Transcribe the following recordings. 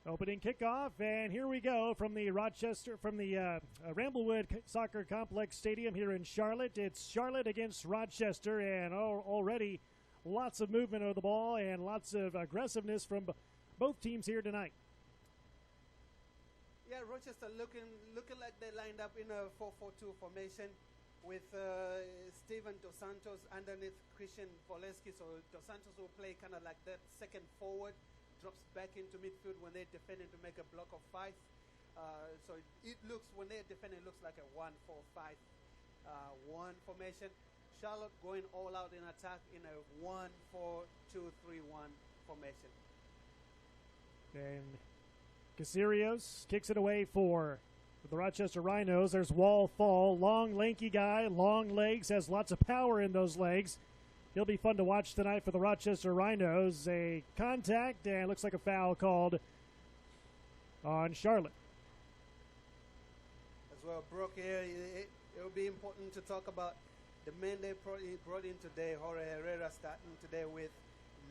Opening kickoff, and here we go from the Ramblewood Soccer Complex Stadium here in Charlotte. It's Charlotte against Rochester, and already lots of movement of the ball and lots of aggressiveness from both teams here tonight. Yeah, Rochester looking like they lined up in a 4-4-2 formation with Steven Dos Santos underneath Christian Voleski. So Dos Santos will play kind of like that second forward, drops back into midfield when they're defending to make a block of 5. So it looks, when they're defending, it looks like a 1-4-5-1 formation. Charlotte going all out in attack in a 1-4-2-3-1 formation. And Casirios kicks it away for the Rochester Rhinos. There's Wall Fall, long, lanky guy, long legs, has lots of power in those legs. He'll be fun to watch tonight for the Rochester Rhinos. A contact, and looks like a foul called on Charlotte. As well, Brooke here, it will be important to talk about the men they brought in today. Jorge Herrera starting today with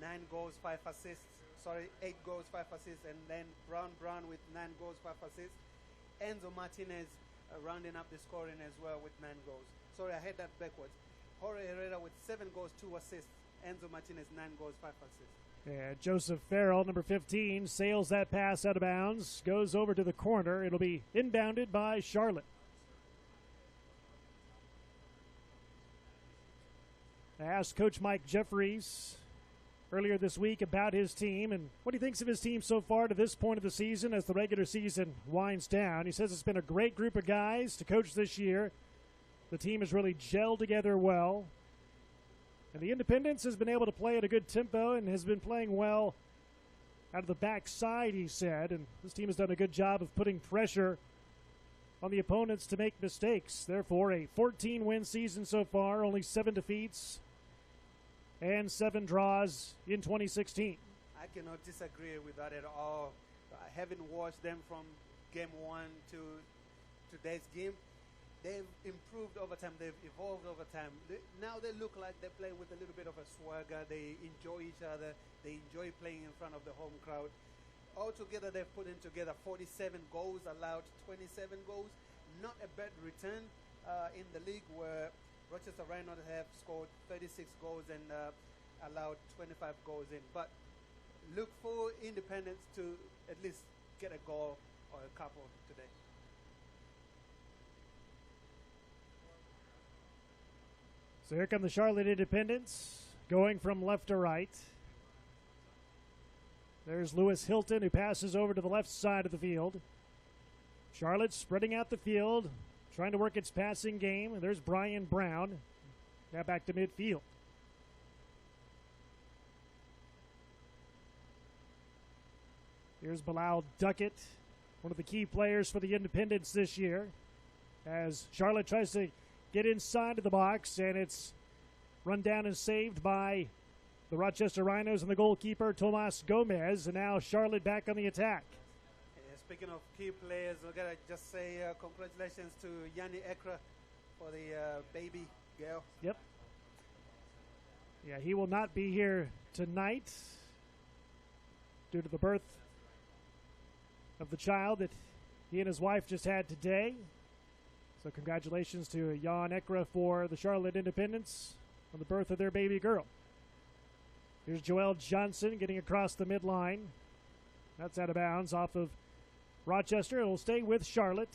9 goals, 5 assists. 8 goals, 5 assists, and then Brown with 9 goals, 5 assists. Enzo Martinez rounding up the scoring as well with 9 goals. Sorry, I had that backwards. Jorge Herrera with 7 goals, 2 assists. Enzo Martinez, 9 goals, 5 assists. Yeah, Joseph Farrell, number 15, sails that pass out of bounds, goes over to the corner. It'll be inbounded by Charlotte. I asked Coach Mike Jeffries earlier this week about his team and what he thinks of his team so far to this point of the season as the regular season winds down. He says it's been a great group of guys to coach this year. The team has really gelled together well. And the Independence has been able to play at a good tempo and has been playing well out of the backside, he said. And this team has done a good job of putting pressure on the opponents to make mistakes. Therefore, a 14-win season so far, only 7 defeats and 7 draws in 2016. I cannot disagree with that at all. Having watched them from game 1 to today's game, they've improved over time. They've evolved over time. Now they look like they play with a little bit of a swagger. They enjoy each other. They enjoy playing in front of the home crowd. Altogether, they've put in together 47 goals, allowed 27 goals. Not a bad return in the league, where Rochester Rhinos have scored 36 goals and allowed 25 goals in. But look for Independence to at least get a goal or a couple today. So here come the Charlotte Independents, going from left to right. There's Lewis Hilton, who passes over to the left side of the field. Charlotte spreading out the field, trying to work its passing game. And there's Brian Brown. Now back to midfield. Here's Bilal Duckett, one of the key players for the Independents this year, as Charlotte tries to get inside of the box, and it's run down and saved by the Rochester Rhinos and the goalkeeper, Tomas Gomez. And now Charlotte back on the attack. Speaking of key players, we're going to just say congratulations to Yanni Ekra for the baby girl. Yep. Yeah, he will not be here tonight due to the birth of the child that he and his wife just had today. So congratulations to Jan Ekra for the Charlotte Independents on the birth of their baby girl. Here's Joel Johnson getting across the midline. That's out of bounds off of Rochester. It'll stay with Charlotte.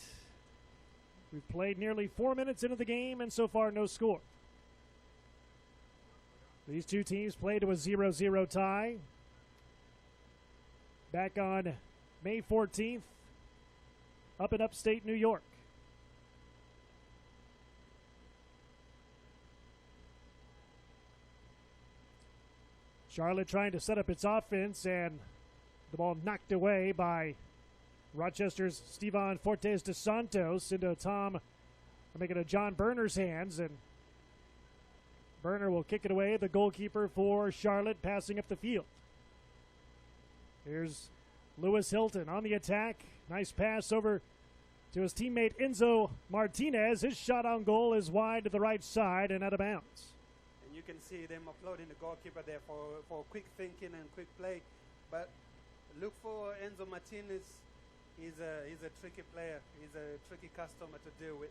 We've played nearly 4 minutes into the game, and so far no score. These two teams play to a 0-0 tie. Back on May 14th, up in upstate New York. Charlotte trying to set up its offense, and the ball knocked away by Rochester's Stevan Fortes de Santos into John Berner's hands, and Berner will kick it away. The goalkeeper for Charlotte passing up the field. Here's Lewis Hilton on the attack. Nice pass over to his teammate Enzo Martinez. His shot on goal is wide to the right side and out of bounds. You can see them applauding the goalkeeper there for quick thinking and quick play. But Look for Enzo Martinez. He's a tricky player. He's a tricky customer to deal with.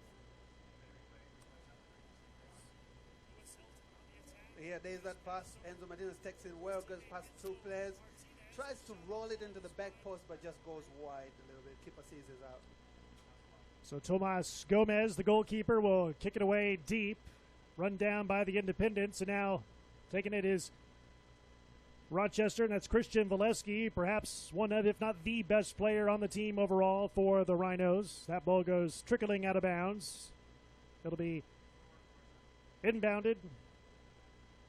Yeah, there's that pass. Enzo Martinez takes it well, goes past two players. Tries to roll it into the back post, but just goes wide a little bit. Keeper sees it out. So Tomas Gomez, the goalkeeper, will kick it away deep. Run down by the Independents, and now taking it is Rochester, and that's Christian Valesky, perhaps one of, if not the best player on the team overall for the Rhinos. That ball goes trickling out of bounds. It'll be inbounded.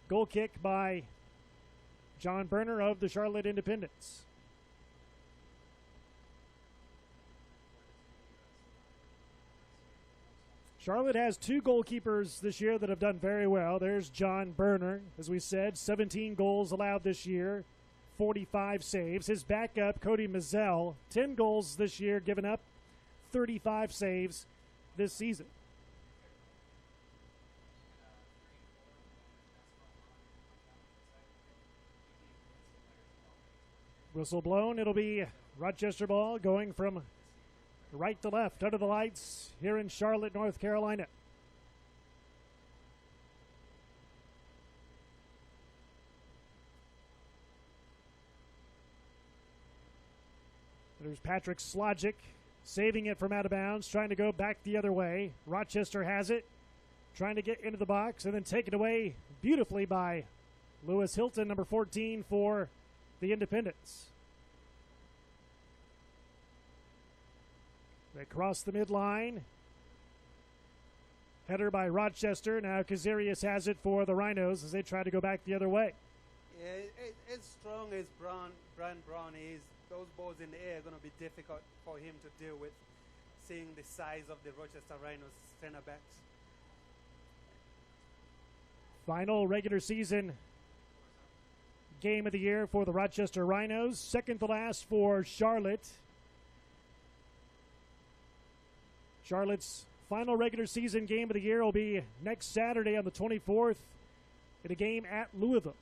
Goal kick by John Berner of the Charlotte Independents. Charlotte has two goalkeepers this year that have done very well. There's John Berner, as we said, 17 goals allowed this year, 45 saves. His backup, Cody Mazzell, 10 goals this year given up, 35 saves this season. Whistle blown. It'll be Rochester ball going from right to left under the lights here in Charlotte, North Carolina. There's Patrick Slogic saving it from out of bounds, trying to go back the other way. Rochester has it, trying to get into the box, and then taken away beautifully by Lewis Hilton, number 14 for the Independents. They cross the midline. Header by Rochester. Now Kazarius has it for the Rhinos as they try to go back the other way. Yeah, as strong as Brian Brown is, those balls in the air are going to be difficult for him to deal with, seeing the size of the Rochester Rhinos center backs. Final regular season game of the year for the Rochester Rhinos. Second to last for Charlotte. Charlotte's final regular season game of the year will be next Saturday on the 24th in a game at Louisville.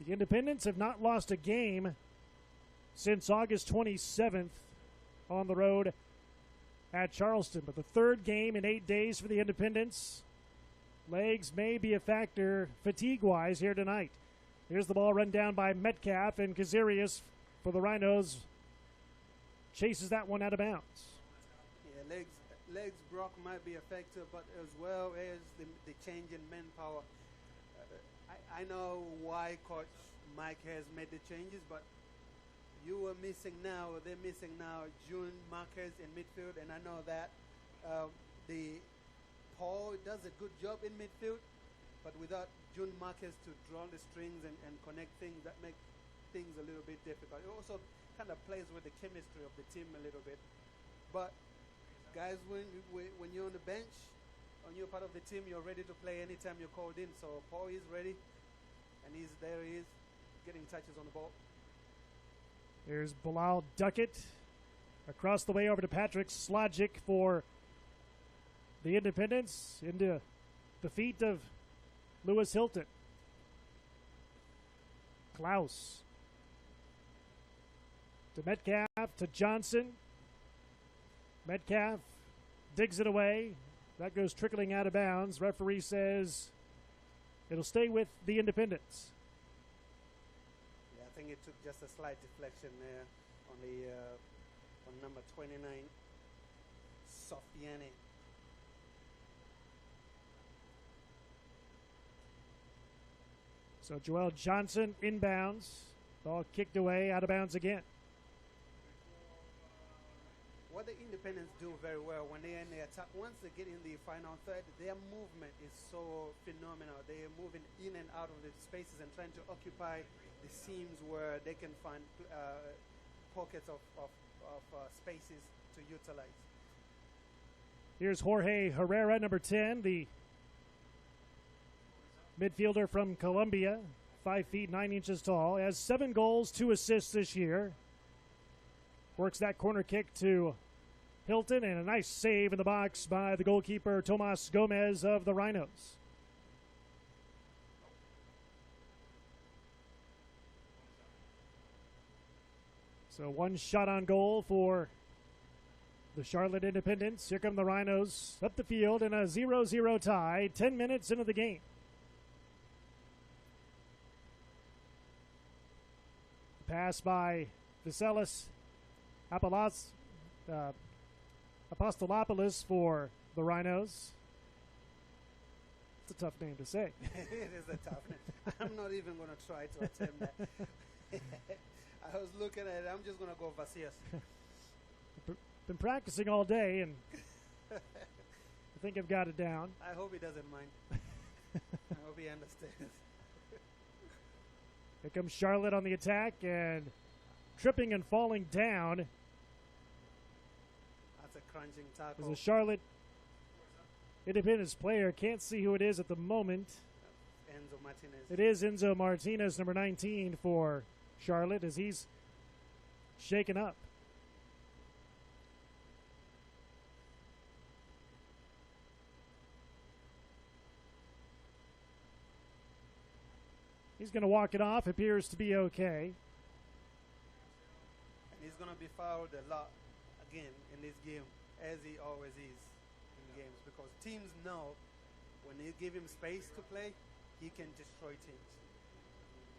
The Independents have not lost a game since August 27th on the road at Charleston, but the third game in 8 days for the Independents. Legs may be a factor fatigue-wise here tonight. Here's the ball run down by Metcalf, and Kazarius for the Rhinos chases that one out of bounds. Yeah, legs block might be a factor, but as well as the change in manpower. I know why Coach Mike has made the changes, but you were missing now, or they're missing now, June Marquez in midfield, and I know that the Paul does a good job in midfield, but without June Marquez to draw the strings and connect things, that makes things a little bit difficult. It also kind of plays with the chemistry of the team a little bit. But guys, when you're on the bench, when you're part of the team, you're ready to play anytime you're called in. So Paul is ready, and he is getting touches on the ball. Here's Bilal Duckett across the way over to Patrick Slogic for the Independents into the feet of Lewis Hilton. Klaus to Metcalf to Johnson. Metcalf digs it away. That goes trickling out of bounds. Referee says it'll stay with the Independents. Yeah, I think it took just a slight deflection there on number 29, Sofiane. So Joel Johnson inbounds. Ball kicked away, out of bounds again. What the Independents do very well when they're in the attack, once they get in the final third, their movement is so phenomenal. They are moving in and out of the spaces and trying to occupy the seams where they can find pockets of spaces to utilize. Here's Jorge Herrera, number 10, the midfielder from Colombia, 5 feet 9 inches tall. Has 7 goals, 2 assists this year. Works that corner kick to Hilton, and a nice save in the box by the goalkeeper, Tomas Gomez of the Rhinos. So one shot on goal for the Charlotte Independents. Here come the Rhinos up the field in a 0-0 tie, 10 minutes into the game. Pass by Viselis Apostolopoulos for the Rhinos. It's a tough name to say. It is a tough name. I'm not even going to try to attempt that. I was looking at it. I'm just going to go Vasias. Been practicing all day, and I think I've got it down. I hope he doesn't mind. I hope he understands. Here comes Charlotte on the attack, and tripping and falling down. That's a crunching tackle. As a Charlotte Independence player, can't see who it is at the moment. Enzo Martinez. It is Enzo Martinez, number 19 for Charlotte, as he's shaken up. He's going to walk it off. Appears to be okay. And he's going to be fouled a lot again in this game, as he always is in games, because teams know when they give him space to play, he can destroy teams.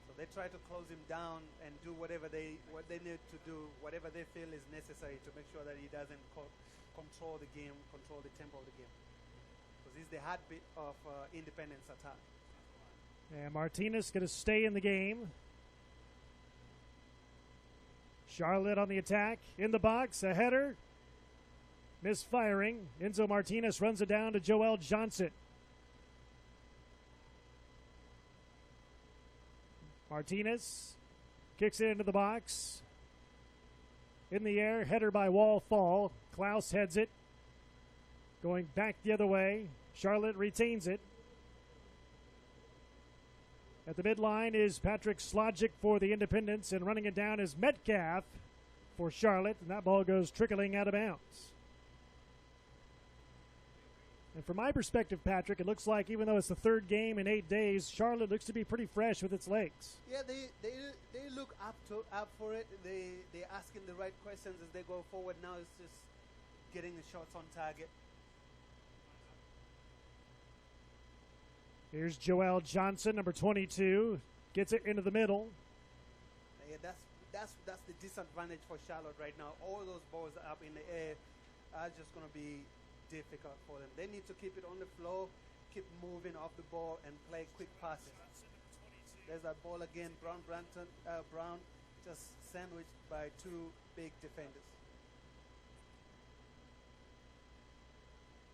So they try to close him down and do whatever they need to do, whatever they feel is necessary to make sure that he doesn't control the game, control the tempo of the game. Because he's the heartbeat of Independence attack. And Martinez going to stay in the game. Charlotte on the attack. In the box, a header. Misfiring. Enzo Martinez runs it down to Joel Johnson. Martinez kicks it into the box. In the air, header by Wall Fall. Klaus heads it. Going back the other way. Charlotte retains it. At the midline is Patrick Slogic for the Independents, and running it down is Metcalf for Charlotte, and that ball goes trickling out of bounds. And from my perspective, Patrick, it looks like even though it's the third game in 8 days, Charlotte looks to be pretty fresh with its legs. Yeah, they look up for it. They're asking the right questions as they go forward. Now it's just getting the shots on target. Here's Joel Johnson, number 22, gets it into the middle. Yeah, that's the disadvantage for Charlotte right now. All those balls up in the air are just going to be difficult for them. They need to keep it on the floor, keep moving off the ball, and play quick passes. There's that ball again. Brown just sandwiched by two big defenders.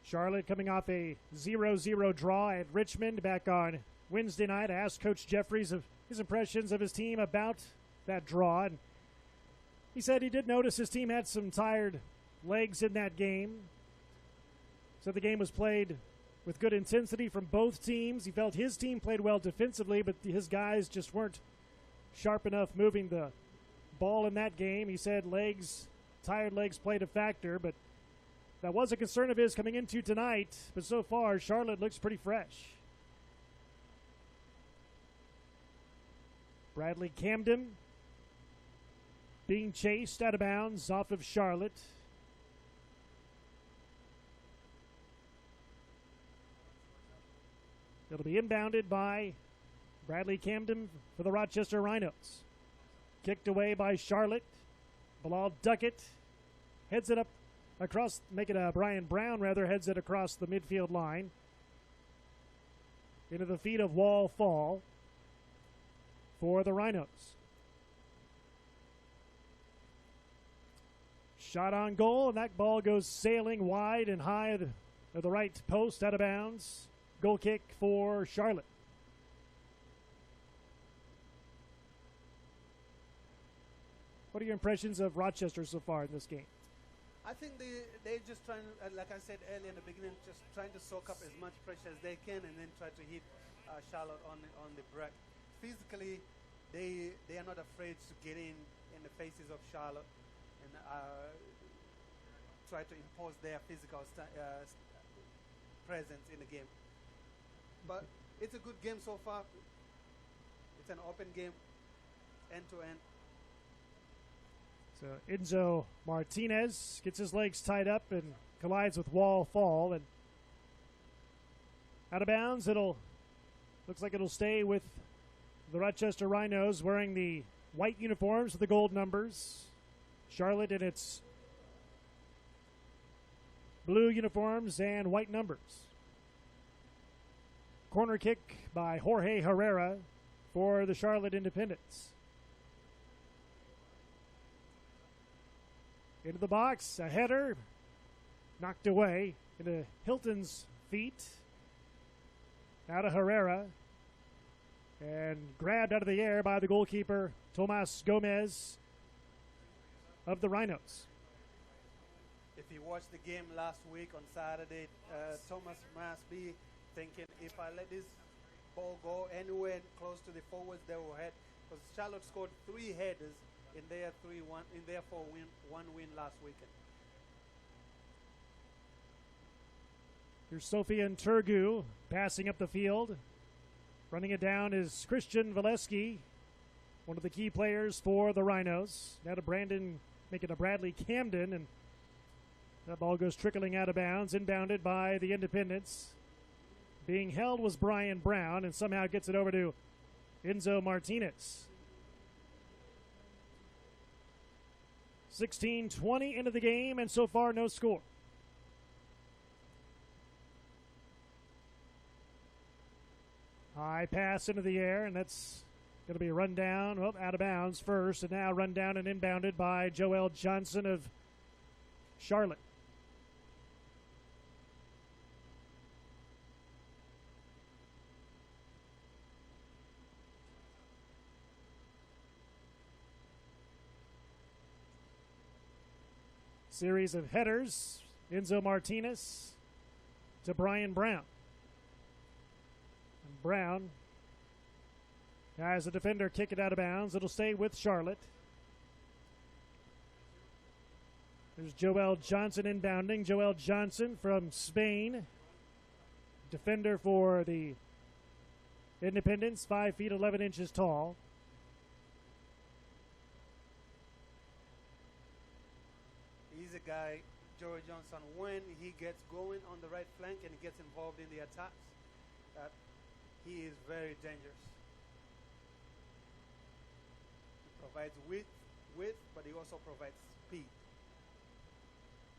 Charlotte coming off a 0-0 draw at Richmond back on Wednesday night. I asked Coach Jeffries of his impressions of his team about that draw, and he said he did notice his team had some tired legs in that game. So the game was played with good intensity from both teams. He felt his team played well defensively, but his guys just weren't sharp enough moving the ball in that game. He said tired legs played a factor, but that was a concern of his coming into tonight. But so far, Charlotte looks pretty fresh. Bradley Camden being chased out of bounds off of Charlotte. It'll be inbounded by Bradley Camden for the Rochester Rhinos. Kicked away by Charlotte. Bilal Duckett heads it up across, Brian Brown heads it across the midfield line. Into the feet of Wall Fall for the Rhinos. Shot on goal, and that ball goes sailing wide and high at the right post, out of bounds. Goal kick for Charlotte. What are your impressions of Rochester so far in this game? I think they're just trying, like I said earlier in the beginning, just trying to soak up as much pressure as they can and then try to hit Charlotte on the break. Physically, they are not afraid to get in the faces of Charlotte and try to impose their physical presence in the game. But it's a good game so far. It's an open game, end to end. So Enzo Martinez gets his legs tied up and collides with wall fall, and out of bounds. Looks like it'll stay with the Rochester Rhinos wearing the white uniforms with the gold numbers. Charlotte in its blue uniforms and white numbers. Corner kick by Jorge Herrera for the Charlotte Independents. Into the box, a header, knocked away into Hilton's feet. Out of Herrera, and grabbed out of the air by the goalkeeper, Tomas Gomez of the Rhinos. If you watched the game last week on Saturday, Thomas must be thinking, if I let this ball go anywhere close to the forwards, they will head. Because Charlotte scored 3 headers in their 4-1 win last weekend. Here's Sofian Turgu passing up the field. Running it down is Christian Valesky, one of the key players for the Rhinos. Now to Brandon, making a Bradley Camden, and that ball goes trickling out of bounds, inbounded by the Independents. Being held was Brian Brown, and somehow gets it over to Enzo Martinez. 16-20 into the game, and so far no score. High pass into the air, and that's going to be run down, out of bounds first, and now run down and inbounded by Joel Johnson of Charlotte. Series of headers, Enzo Martinez to Brian Brown. Brown has a defender kick it out of bounds. It'll stay with Charlotte. There's Joel Johnson inbounding. Joel Johnson from Spain. Defender for the Independents, 5 feet 11 inches tall. He's a guy, Joel Johnson, when he gets going on the right flank and he gets involved in the attacks, he is very dangerous. He provides width, but he also provides speed.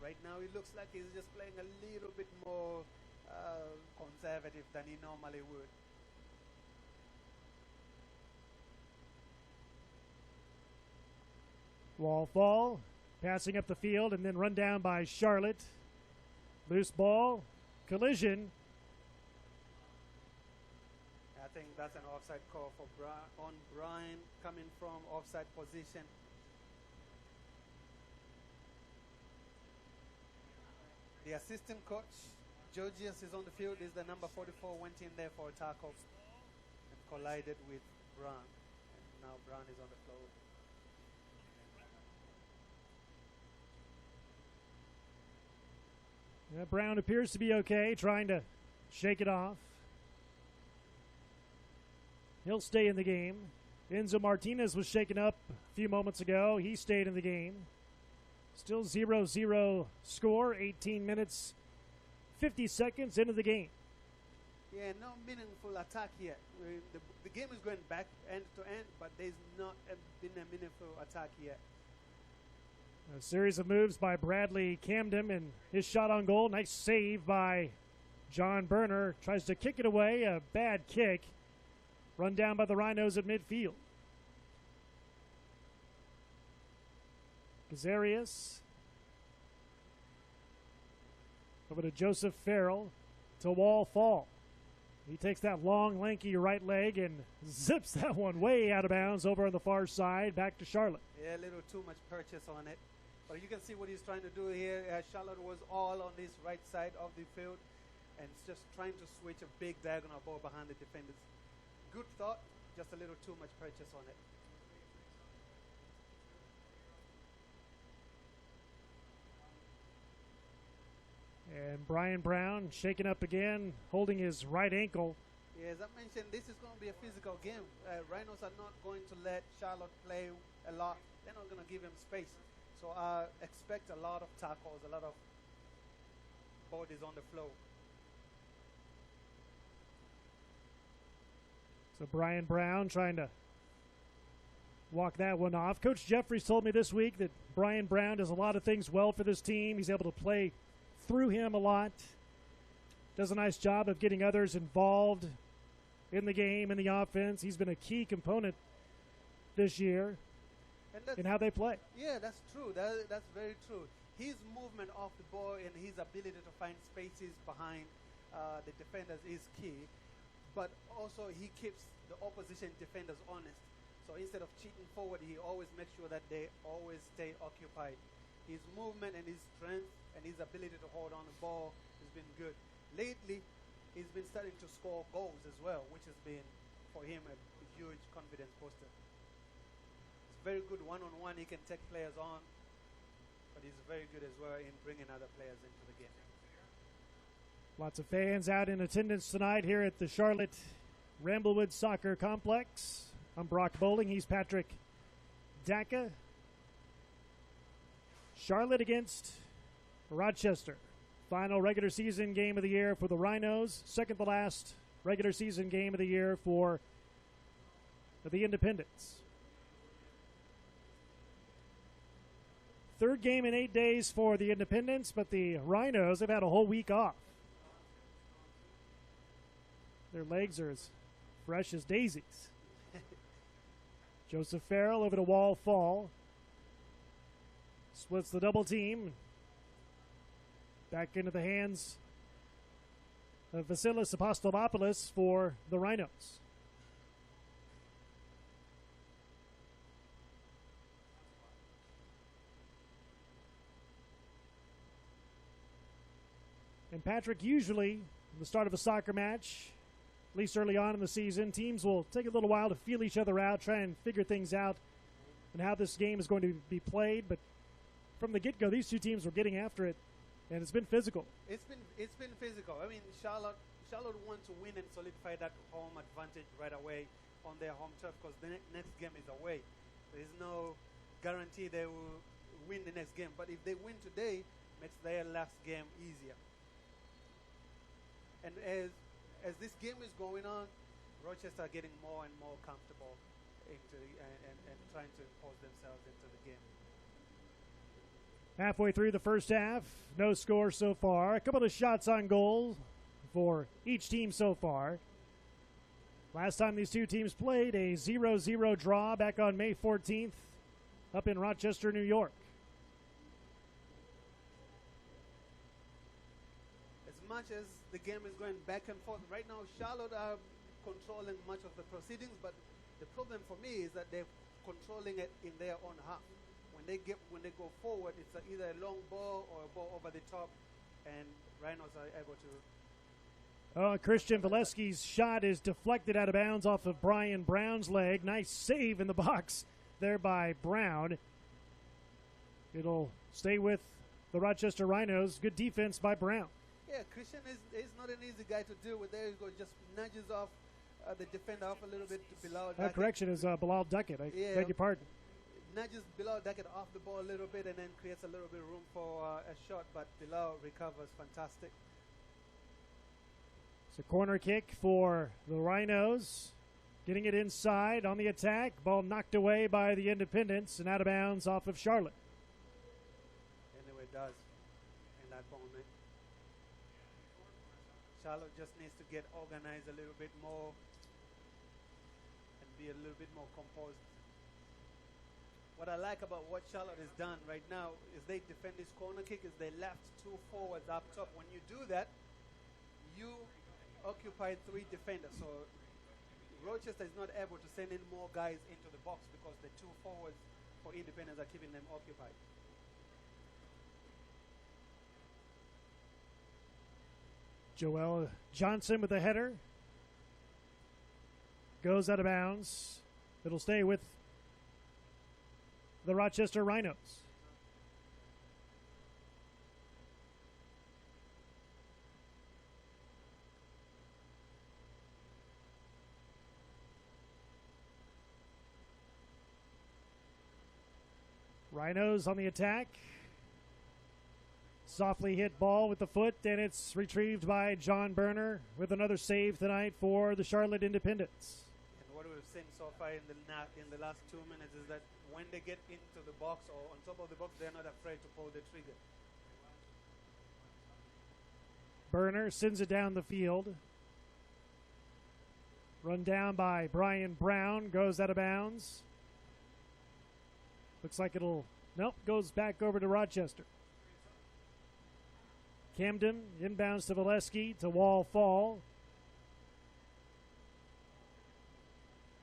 Right now, it looks like he's just playing a little bit more conservative than he normally would. Wall fall, passing up the field, and then run down by Charlotte. Loose ball, collision. I think that's an offside call for on Brian coming from offside position. The assistant coach, Georgius, is on the field. Is the number 44, went in there for a tackle and collided with Brown. And now Brown is on the floor. Yeah, Brown appears to be okay, trying to shake it off. He'll stay in the game. Enzo Martinez was shaken up a few moments ago. He stayed in the game. Still 0-0 score, 18 minutes, 50 seconds into the game. Yeah, no meaningful attack here. The game is going back end to end, but there's not been a meaningful attack yet. A series of moves by Bradley Camden and his shot on goal. Nice save by John Berner. Tries to kick it away. A bad kick. Run down by the Rhinos at midfield. Kazarius. Over to Joseph Farrell. To Wall Fall. He takes that long, lanky right leg and zips that one way out of bounds over on the far side. Back to Charlotte. Yeah, a little too much purchase on it. But you can see what he's trying to do here. Charlotte was all on this right side of the field and just trying to switch a big diagonal ball behind the defenders. Good thought, just a little too much purchase on it. And Brian Brown shaken up again, holding his right ankle. Yeah, as I mentioned, this is going to be a physical game. Rhinos are not going to let Charlotte play a lot. They're not going to give him space. So I expect a lot of tackles, a lot of bodies on the floor. So Brian Brown trying to walk that one off. Coach Jeffries told me this week that Brian Brown does a lot of things well for this team. He's able to play through him a lot. Does a nice job of getting others involved in the game, in the offense. He's been a key component this year in how they play. Yeah, that's true. That's very true. His movement off the ball and his ability to find spaces behind the defenders is key. But also he keeps the opposition defenders honest. So instead of cheating forward, he always makes sure that they always stay occupied. His movement and his strength and his ability to hold on the ball has been good. Lately, he's been starting to score goals as well, which has been, for him, a huge confidence booster. It's very good one-on-one. He can take players on, but he's very good as well in bringing other players into the game. Lots of fans out in attendance tonight here at the Charlotte Ramblewood Soccer Complex. I'm Brock Bowling. He's Patrick Dacca. Charlotte against Rochester. Final regular season game of the year for the Rhinos. Second to last regular season game of the year for the Independents. Third game in 8 days for the Independents, but the Rhinos have had a whole week off. Their legs are as fresh as daisies. Joseph Farrell over to Wall Fall. Splits the double team. Back into the hands of Vasilis Apostolopoulos for the Rhinos. And Patrick, usually the start of a soccer match, at least early on in the season, teams will take a little while to feel each other out, try and figure things out and how this game is going to be played. But from the get-go, these two teams were getting after it, and it's been physical. It's been physical. I mean, Charlotte want to win and solidify that home advantage right away on their home turf because the next game is away. There is no guarantee they will win the next game. But if they win today, it makes their last game easier. And as this game is going on, Rochester are getting more and more comfortable and trying to impose themselves into the game. Halfway through the first half, no score so far. A couple of shots on goal for each team so far. Last time these two teams played, a 0-0 draw back on May 14th up in Rochester, New York. As much as the game is going back and forth, right now Charlotte are controlling much of the proceedings, but the problem for me is that they're controlling it in their own half. When they go forward, it's either a long ball or a ball over the top, and Rhinos are able to. Christian Valesky's shot is deflected out of bounds off of Brian Brown's leg. Nice save in the box there by Brown. It'll stay with the Rochester Rhinos. Good defense by Brown. Yeah, Christian is not an easy guy to deal with. There he goes, just nudges off the defender off a little bit to Bilal Duckett. Correction is Bilal Duckett. I beg your pardon. Nudges Bilal Duckett off the ball a little bit and then creates a little bit of room for a shot, but Bilal recovers fantastic. It's a corner kick for the Rhinos. Getting it inside on the attack. Ball knocked away by the Independents and out of bounds off of Charlotte. Anyway, it does in that moment. Charlotte just needs to get organized a little bit more and be a little bit more composed. What I like about what Charlotte has done right now is they defend this corner kick is they left two forwards up top. When you do that, you occupy three defenders. So Rochester is not able to send in more guys into the box because the two forwards for Independence are keeping them occupied. Joel Johnson with the header. Goes out of bounds. It'll stay with the Rochester Rhinos. Rhinos on the attack. Softly hit ball with the foot, and it's retrieved by John Berner with another save tonight for the Charlotte Independents. And what we've seen so far in the last 2 minutes is that when they get into the box or on top of the box, they're not afraid to pull the trigger. Berner sends it down the field. Run down by Brian Brown, goes out of bounds. Looks like goes back over to Rochester. Camden inbounds to Valesky to Wall Fall.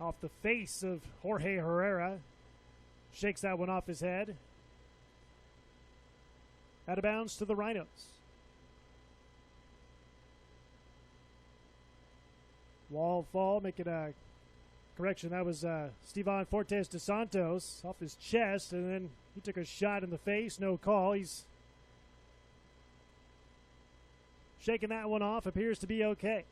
Off the face of Jorge Herrera. Shakes that one off his head. Out of bounds to the Rhinos. Wall Fall making a correction. That was Stevan Fortes de Santos off his chest, and then he took a shot in the face. No call. He's shaking that one off. Appears to be okay.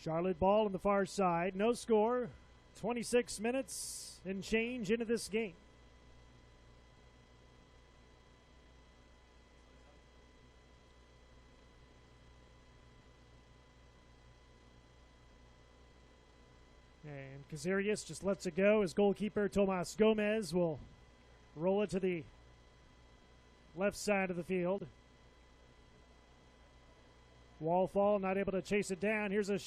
Charlotte ball on the far side. No score. 26 minutes and change into this game. And Kazarius just lets it go. His goalkeeper, Tomas Gomez, will roll it to the left side of the field. Wallfall not able to chase it down. Here's a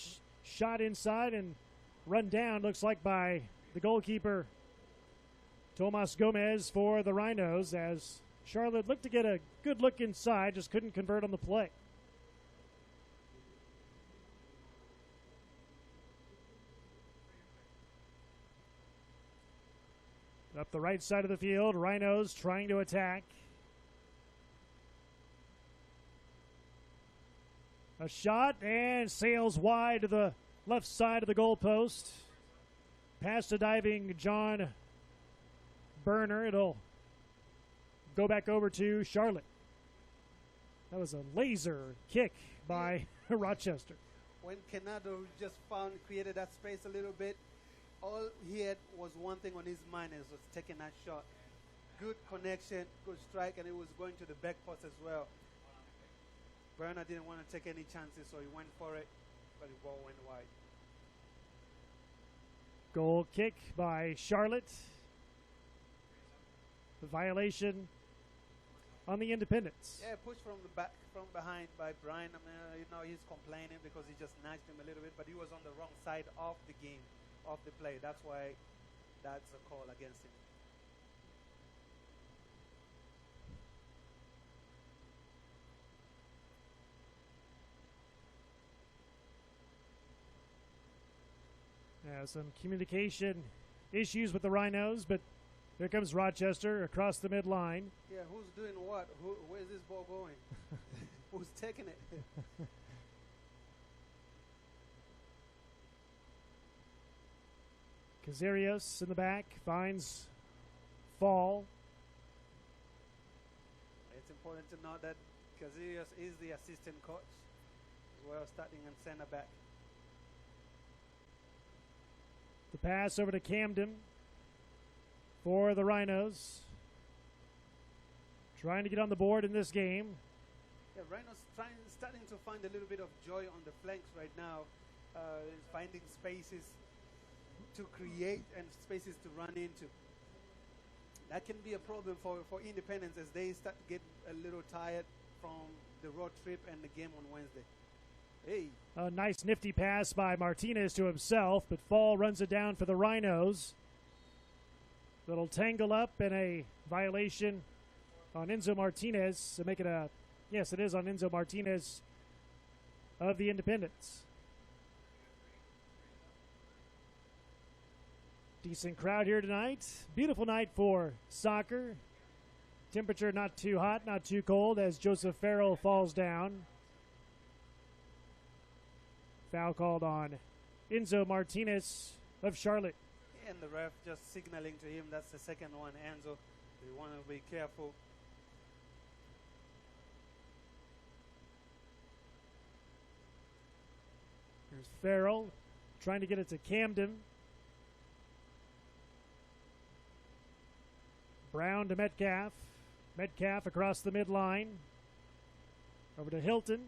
shot inside and run down, looks like by the goalkeeper, Tomas Gomez, for the Rhinos, as Charlotte looked to get a good look inside, just couldn't convert on the play. Up the right side of the field, Rhinos trying to attack. A shot and sails wide to the left side of the goalpost. Pass to diving John Berner. It'll go back over to Charlotte. That was a laser kick by Rochester. When Canado just created that space a little bit, all he had was one thing on his mind, is was taking that shot. Good connection, good strike, and it was going to the back post as well. Berner didn't want to take any chances, so he went for it, but the ball went wide. Goal kick by Charlotte. The violation on the Independents. Yeah, push from the back, from behind by Brian. I mean, he's complaining because he just nudged him a little bit, but he was on the wrong side of the game, of the play. That's why that's a call against him. Some communication issues with the Rhinos, but here comes Rochester across the midline. Yeah, who's doing what? Where's this ball going? Who's taking it? Kazarios in the back finds Fall. It's important to note that Kazarios is the assistant coach, as well, starting and center back. The pass over to Camden for the Rhinos. Trying to get on the board in this game. Yeah, Rhinos starting to find a little bit of joy on the flanks right now. Finding spaces to create and spaces to run into. That can be a problem for Independence as they start to get a little tired from the road trip and the game on Wednesday. Hey. A nice nifty pass by Martinez to himself, but Fall runs it down for the Rhinos. Little tangle up and a violation on Enzo Martinez to make it a, yes, it is on Enzo Martinez of the Independents. Decent crowd here tonight. Beautiful night for soccer. Temperature not too hot, not too cold as Joseph Farrell falls down. Foul called on Enzo Martinez of Charlotte. And the ref just signaling to him that's the second one, Enzo. You want to be careful. There's Farrell trying to get it to Camden. Brown to Metcalf. Metcalf across the midline. Over to Hilton.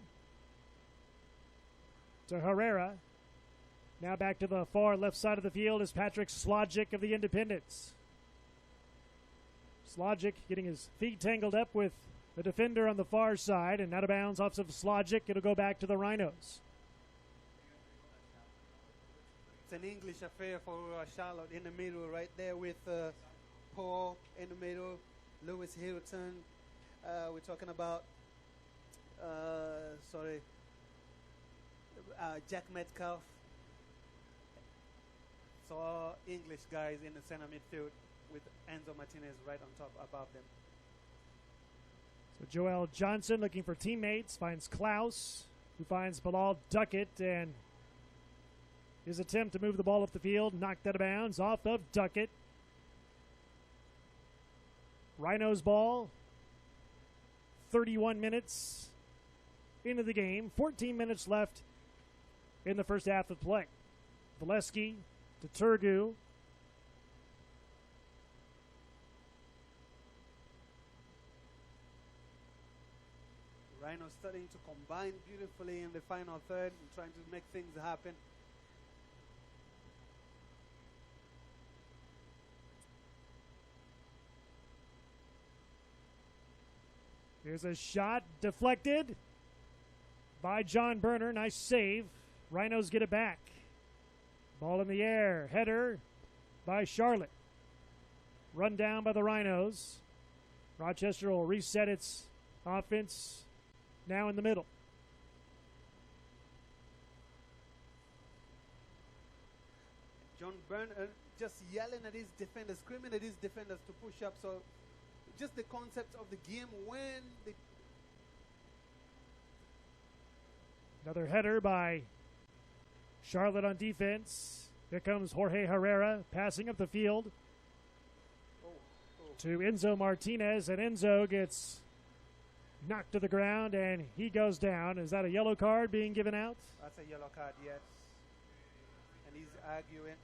To Herrera. Now back to the far left side of the field is Patrick Slogic of the Independents. Slogic getting his feet tangled up with the defender on the far side, and out of bounds off of Slogic. It'll go back to the Rhinos. It's an English affair for Charlotte in the middle, right there with Paul in the middle, Lewis Hilton. We're talking about, Jack Metcalf. So all English guys in the center midfield with Enzo Martinez right on top above them. So Joel Johnson looking for teammates, finds Klaus, who finds Bilal Duckett, and his attempt to move the ball up the field, knocked out of bounds, off of Duckett. Rhinos ball, 31 minutes into the game, 14 minutes left in the first half of play. Valesky to Turgu. Rhinos starting to combine beautifully in the final third and trying to make things happen. Here's a shot deflected by John Berner. Nice save. Rhinos get it back. Ball in the air. Header by Charlotte. Run down by the Rhinos. Rochester will reset its offense now in the middle. John Berner just yelling at his defenders, screaming at his defenders to push up. So just the concept of the game when the Another header by Charlotte on defense. Here comes Jorge Herrera passing up the field to Enzo Martinez, and Enzo gets knocked to the ground and he goes down. Is that a yellow card being given out? That's a yellow card, yes. And he's arguing.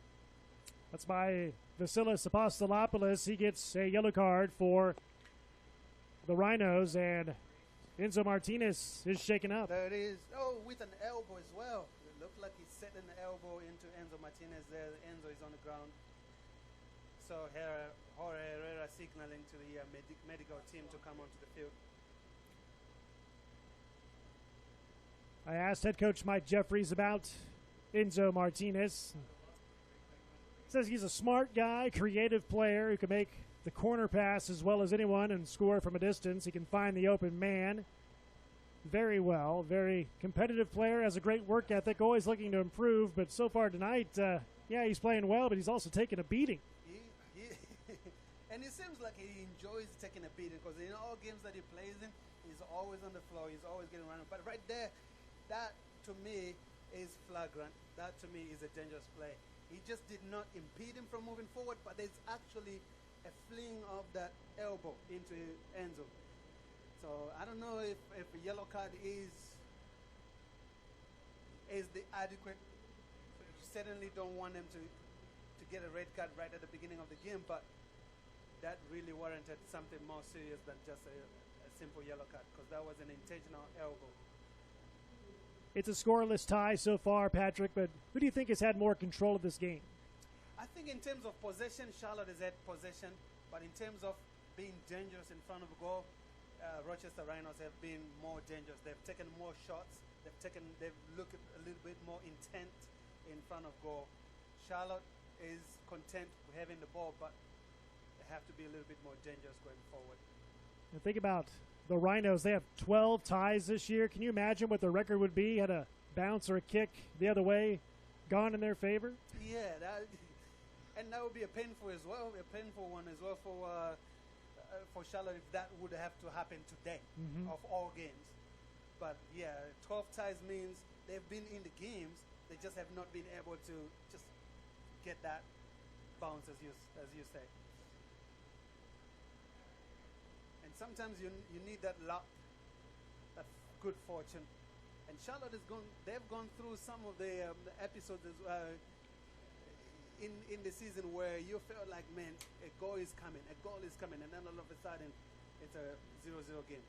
That's by Vasilis Apostolopoulos. He gets a yellow card for the Rhinos, and Enzo Martinez is shaken up. There it is. Oh, with an elbow as well. It looked like he's setting the elbow into Enzo Martinez there. Enzo is on the ground. So Jorge Herrera signaling to the medical team to come onto the field. I asked head coach Mike Jeffries about Enzo Martinez. Says he's a smart guy, creative player who can make the corner pass as well as anyone and score from a distance. He can find the open man very well. Very competitive player, has a great work ethic, always looking to improve. But so far tonight, he's playing well, but he's also taking a beating. And it seems like he enjoys taking a beating because in all games that he plays in, he's always on the floor. He's always getting around. But right there, that to me is flagrant. That to me is a dangerous play. He just did not impede him from moving forward, but there's actually a fling of that elbow into Enzo. So I don't know if a yellow card is the adequate. You certainly don't want them to get a red card right at the beginning of the game, but that really warranted something more serious than just a simple yellow card because that was an intentional elbow. It's a scoreless tie so far, Patrick, but who do you think has had more control of this game? I think in terms of possession, Charlotte has had possession, but in terms of being dangerous in front of goal, Rochester Rhinos have been more dangerous. They've taken more shots. They've looked a little bit more intent in front of goal. Charlotte is content with having the ball, but they have to be a little bit more dangerous going forward. And think about the Rhinos. They have 12 ties this year. Can you imagine what the record would be had a bounce or a kick the other way gone in their favor? Yeah, and that would be a painful one as well for Charlotte if that would have to happen today of all games. But yeah, 12 ties means they've been in the games. They just have not been able to just get that bounce, as you say. And sometimes you need that luck, that good fortune And Charlotte is going. They've gone through some of the episodes in the season where you felt like, man, a goal is coming, and then all of a sudden, it's a 0-0 game.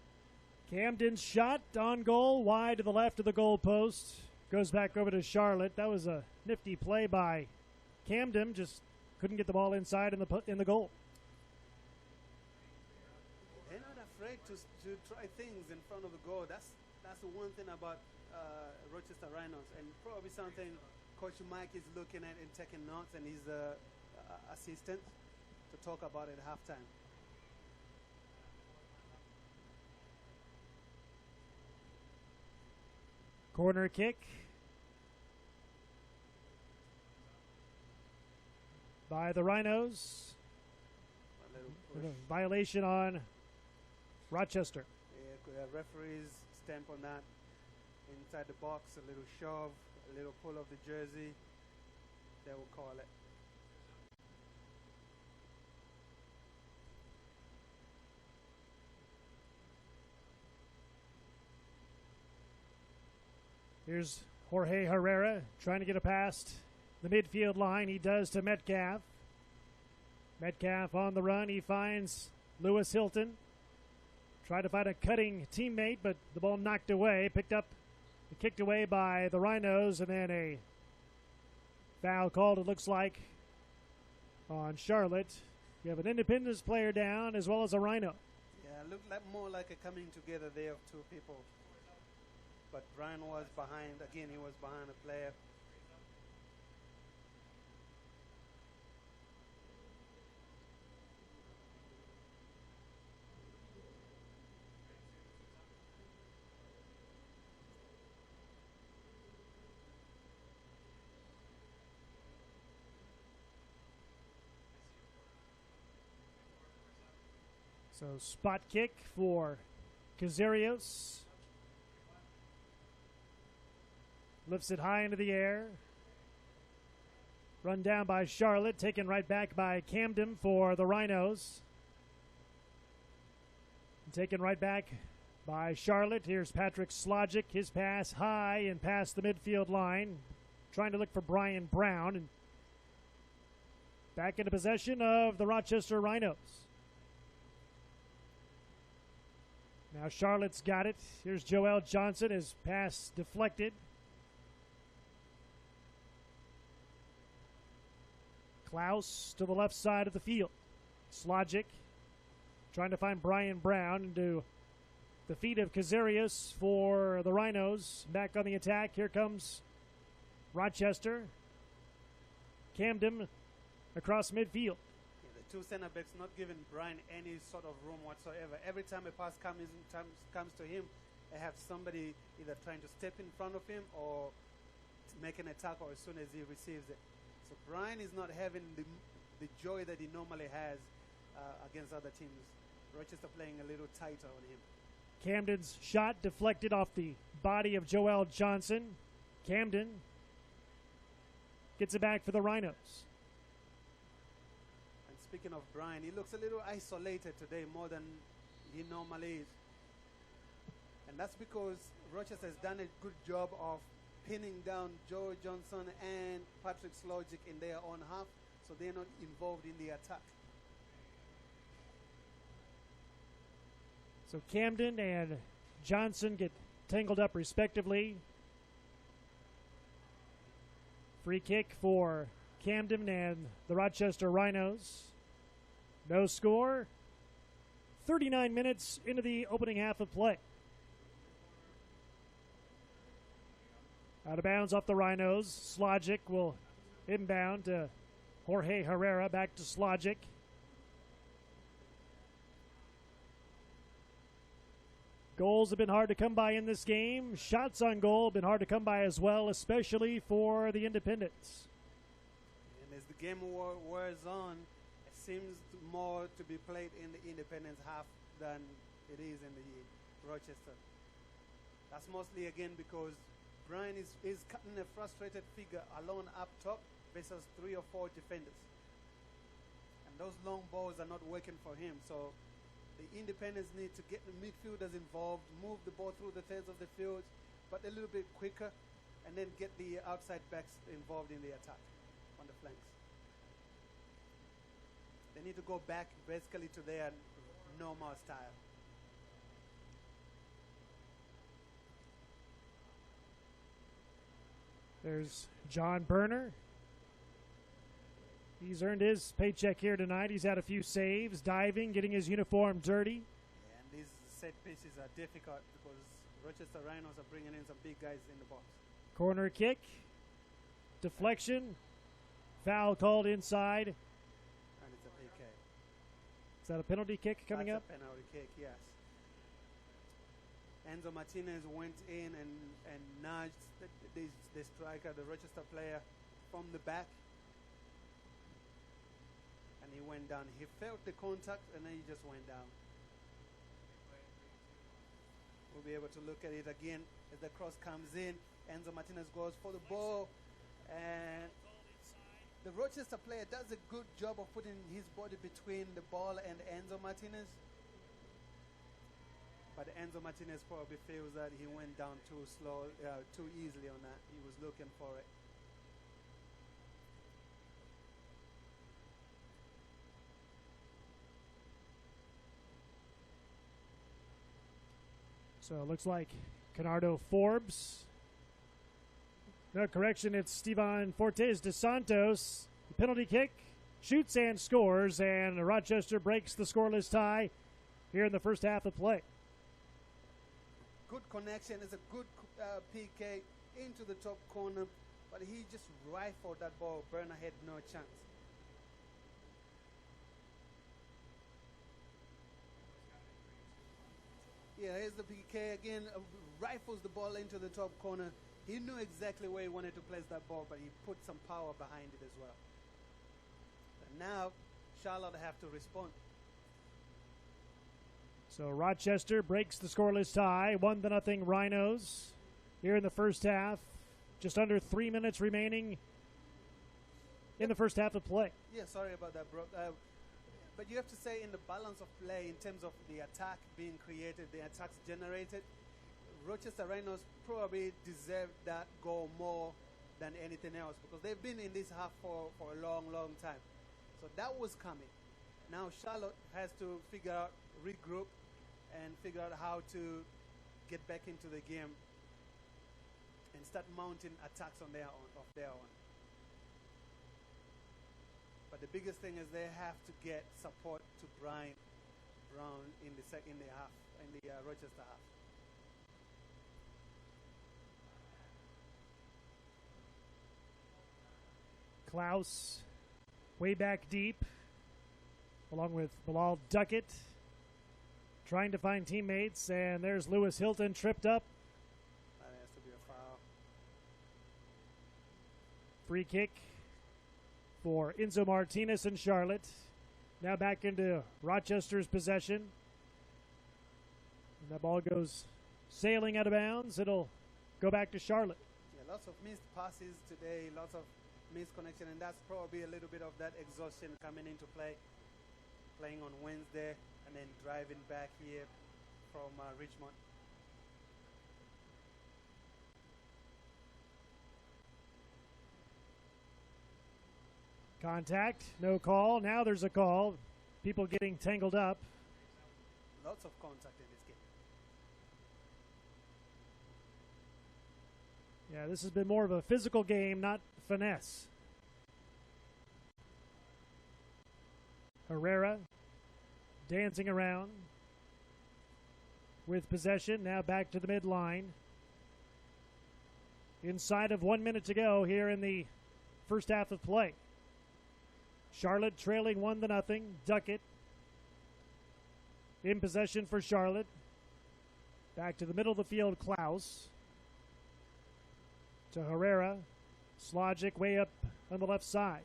Camden's shot on goal, wide to the left of the goal post. Goes back over to Charlotte. That was a nifty play by Camden. Just couldn't get the ball inside in the goal. They're not afraid to try things in front of the goal. That's the one thing about Rochester Rhinos, and probably something Coach Mike is looking at and taking notes, and his assistant to talk about it at halftime. Corner kick by the Rhinos. Violation on Rochester. Yeah, referees stamp on that. Inside the box, a little shove, a little pull of the jersey. They will call it. Here's Jorge Herrera trying to get it past the midfield line. He does to Metcalf. Metcalf on the run. He finds Lewis Hilton. Tried to find a cutting teammate, but the ball knocked away. Picked up, kicked away by the Rhinos, and then a foul called, it looks like, on Charlotte. You have an Independence player down as well as a Rhino. Yeah, it looked like more like a coming together there of two people. But Brian was behind. Again, he was behind a player. So spot kick for Kazarios. Lifts it high into the air. Run down by Charlotte. Taken right back by Camden for the Rhinos. Taken right back by Charlotte. Here's Patrick Slogic. His pass high and past the midfield line. Trying to look for Brian Brown. And back into possession of the Rochester Rhinos. Now Charlotte's got it. Here's Joel Johnson. His pass deflected. Klaus to the left side of the field. Slogic trying to find Brian Brown into the feet of Kazarios for the Rhinos. Back on the attack. Here comes Rochester. Camden across midfield. The two center backs not giving Brian any sort of room whatsoever. Every time a pass comes to him, they have somebody either trying to step in front of him or make an attack or as soon as he receives it. So Brian is not having the joy that he normally has against other teams. Rochester playing a little tighter on him. Camden's shot deflected off the body of Joel Johnson. Camden gets it back for the Rhinos. And speaking of Brian, he looks a little isolated today more than he normally is. And that's because Rochester has done a good job of pinning down Joe Johnson and Patrick Slogic in their own half, so they're not involved in the attack. So Camden and Johnson get tangled up respectively. Free kick for Camden and the Rochester Rhinos. No score. 39 minutes into the opening half of play. Out of bounds off the Rhinos. Slogic will inbound to Jorge Herrera. Back to Slogic. Goals have been hard to come by in this game. Shots on goal have been hard to come by as well, especially for the Independents. And as the game wears on, it seems more to be played in the Independence half than it is in the Rochester. That's mostly, again, because Brian is cutting a frustrated figure alone up top versus 3 or 4 defenders. And those long balls are not working for him. So the Independents need to get the midfielders involved, move the ball through the thirds of the field, but a little bit quicker, and then get the outside backs involved in the attack on the flanks. They need to go back basically to their normal style. There's John Berner. He's earned his paycheck here tonight. He's had a few saves, diving, getting his uniform dirty. Yeah, and these set pieces are difficult because Rochester Rhinos are bringing in some big guys in the box. Corner kick, deflection, foul called inside. And it's a PK. Is that a penalty kick coming up? That's a penalty kick, yes. Enzo Martinez went in and nudged the striker, the Rochester player, from the back. And he went down. He felt the contact and then he just went down. We'll be able to look at it again as the cross comes in. Enzo Martinez goes for the ball. And the Rochester player does a good job of putting his body between the ball and Enzo Martinez. But Enzo Martinez probably feels that he went down too slow, too easily on that. He was looking for it. So it looks like Canardo Forbes. No, correction, it's Stevan Fortes de Santos. The penalty kick, shoots and scores, and Rochester breaks the scoreless tie here in the first half of play. Good connection. It's a good PK into the top corner, but he just rifled that ball. Berner had no chance. Yeah, here's the PK again. Rifles the ball into the top corner. He knew exactly where he wanted to place that ball, but he put some power behind it as well. And now, Charlotte have to respond. So Rochester breaks the scoreless tie, 1-0 Rhinos here in the first half. Just under 3 minutes remaining in the first half of play. Yeah, sorry about that, bro. But you have to say in the balance of play in terms of the attack being created, the attacks generated, Rochester Rhinos probably deserve that goal more than anything else because they've been in this half for a long, long time. So that was coming. Now Charlotte has to figure out, regroup, and figure out how to get back into the game and start mounting attacks on their own. But the biggest thing is they have to get support to Brian Brown in the Rochester half. Klaus way back deep, along with Bilal Duckett, trying to find teammates, and there's Lewis Hilton tripped up. That has to be a foul. Free kick for Enzo Martinez and Charlotte. Now back into Rochester's possession. And that ball goes sailing out of bounds. It'll go back to Charlotte. Yeah, lots of missed passes today, lots of missed connection, and that's probably a little bit of that exhaustion coming into play. Playing on Wednesday and then driving back here from Richmond. Contact, no call. Now there's a call. People getting tangled up. Lots of contact in this game. Yeah, this has been more of a physical game, not finesse. Herrera dancing around with possession. Now back to the midline. Inside of 1 minute to go here in the first half of play. Charlotte trailing 1-0. Duckett in possession for Charlotte. Back to the middle of the field, Klaus. To Herrera. Slogic way up on the left side.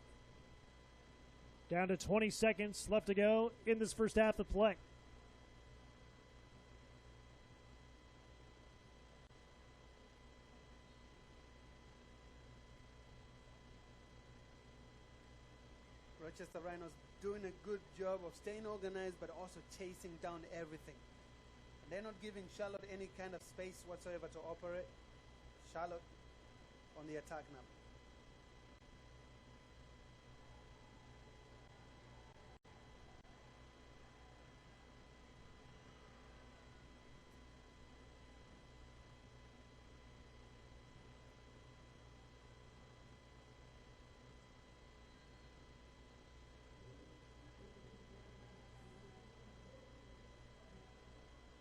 Down to 20 seconds left to go in this first half of play. Rochester Rhinos doing a good job of staying organized but also chasing down everything. And they're not giving Charlotte any kind of space whatsoever to operate. Charlotte on the attack now.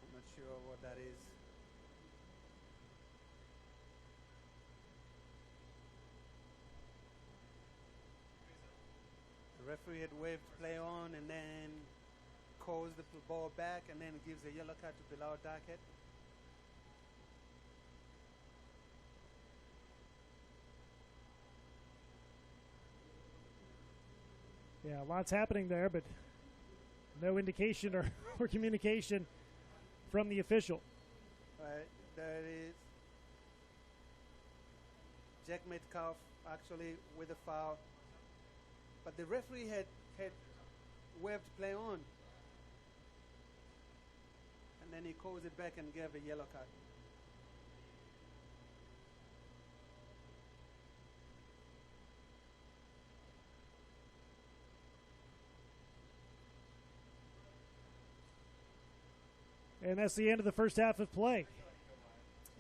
I'm not sure what that is. The referee had waved play on and then calls the ball back and then gives a yellow card to Bilal Darket. Yeah, lots happening there, but no indication or communication from the official. Right, there it is. Jack Metcalf actually with a foul. But the referee had waved play on. And then he calls it back and gave a yellow card. And that's the end of the first half of play.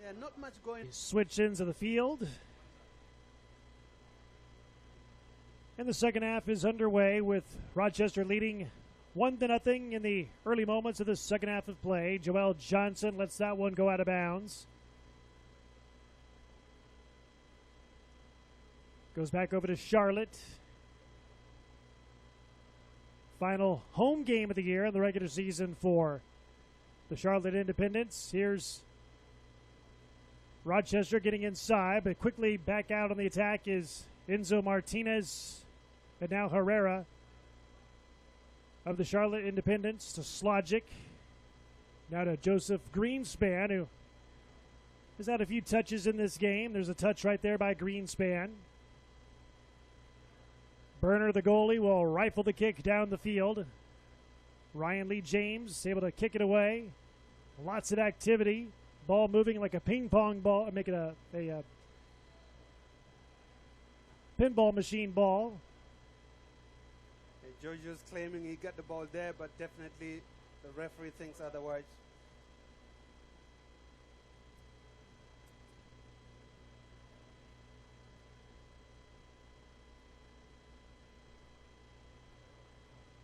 Yeah, not much going. Switch ends of the field. And the second half is underway with Rochester leading 1-0 in the early moments of the second half of play. Joel Johnson lets that one go out of bounds. Goes back over to Charlotte. Final home game of the year in the regular season for the Charlotte Independents. Here's Rochester getting inside, but quickly back out on the attack is Enzo Martinez and now Herrera of the Charlotte Independents to Slogic. Now to Joseph Greenspan, who has had a few touches in this game. There's a touch right there by Greenspan. Burner, the goalie, will rifle the kick down the field. Ryan Lee James able to kick it away. Lots of activity. Ball moving like a ping pong ball, making a pinball machine ball. Giorgio's claiming he got the ball there, but definitely the referee thinks otherwise.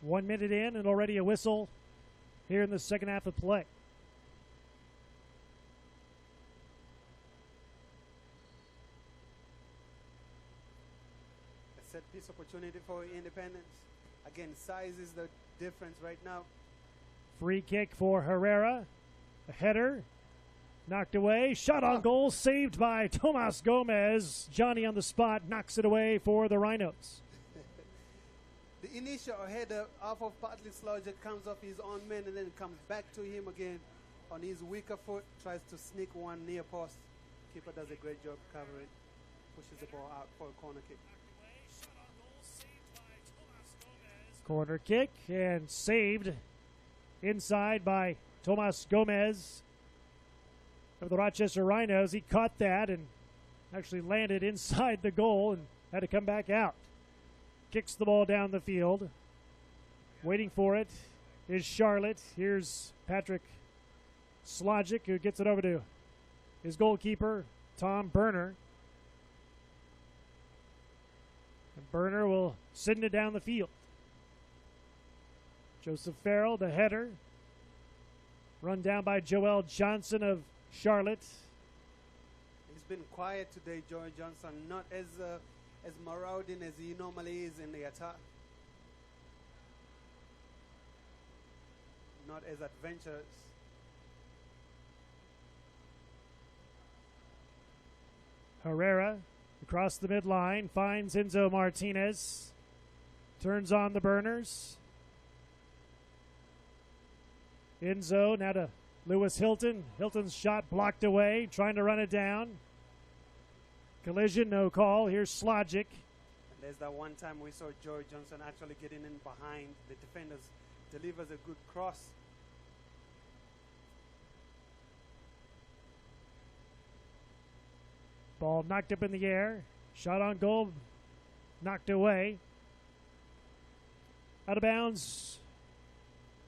One minute in and already a whistle here in the second half of play. A set piece opportunity for Independence. Again, size is the difference right now. Free kick for Herrera. A header. Knocked away. Shot on goal. Saved by Tomas Gomez. Johnny on the spot knocks it away for the Rhinos. The initial header off of Patrick Slogic comes off his own man and then comes back to him again on his weaker foot. Tries to sneak one near post. Keeper does a great job covering. Pushes the ball out for a corner kick. Corner kick and saved inside by Tomas Gomez of the Rochester Rhinos. He caught that and actually landed inside the goal and had to come back out. Kicks the ball down the field. Waiting for it is Charlotte. Here's Patrick Slogic, who gets it over to his goalkeeper, Tom Burner. And Burner will send it down the field. Joseph Farrell, the header. Run down by Joel Johnson of Charlotte. He's been quiet today, Joel Johnson. Not as marauding as he normally is in the attack. Not as adventurous. Herrera across the midline finds Enzo Martinez. Turns on the burners. Enzo now to Lewis Hilton. Hilton's shot blocked away, trying to run it down. Collision, no call. Here's Slogic. And there's that one time we saw Joey Johnson actually getting in behind the defenders. Delivers a good cross. Ball knocked up in the air. Shot on goal. Knocked away. Out of bounds.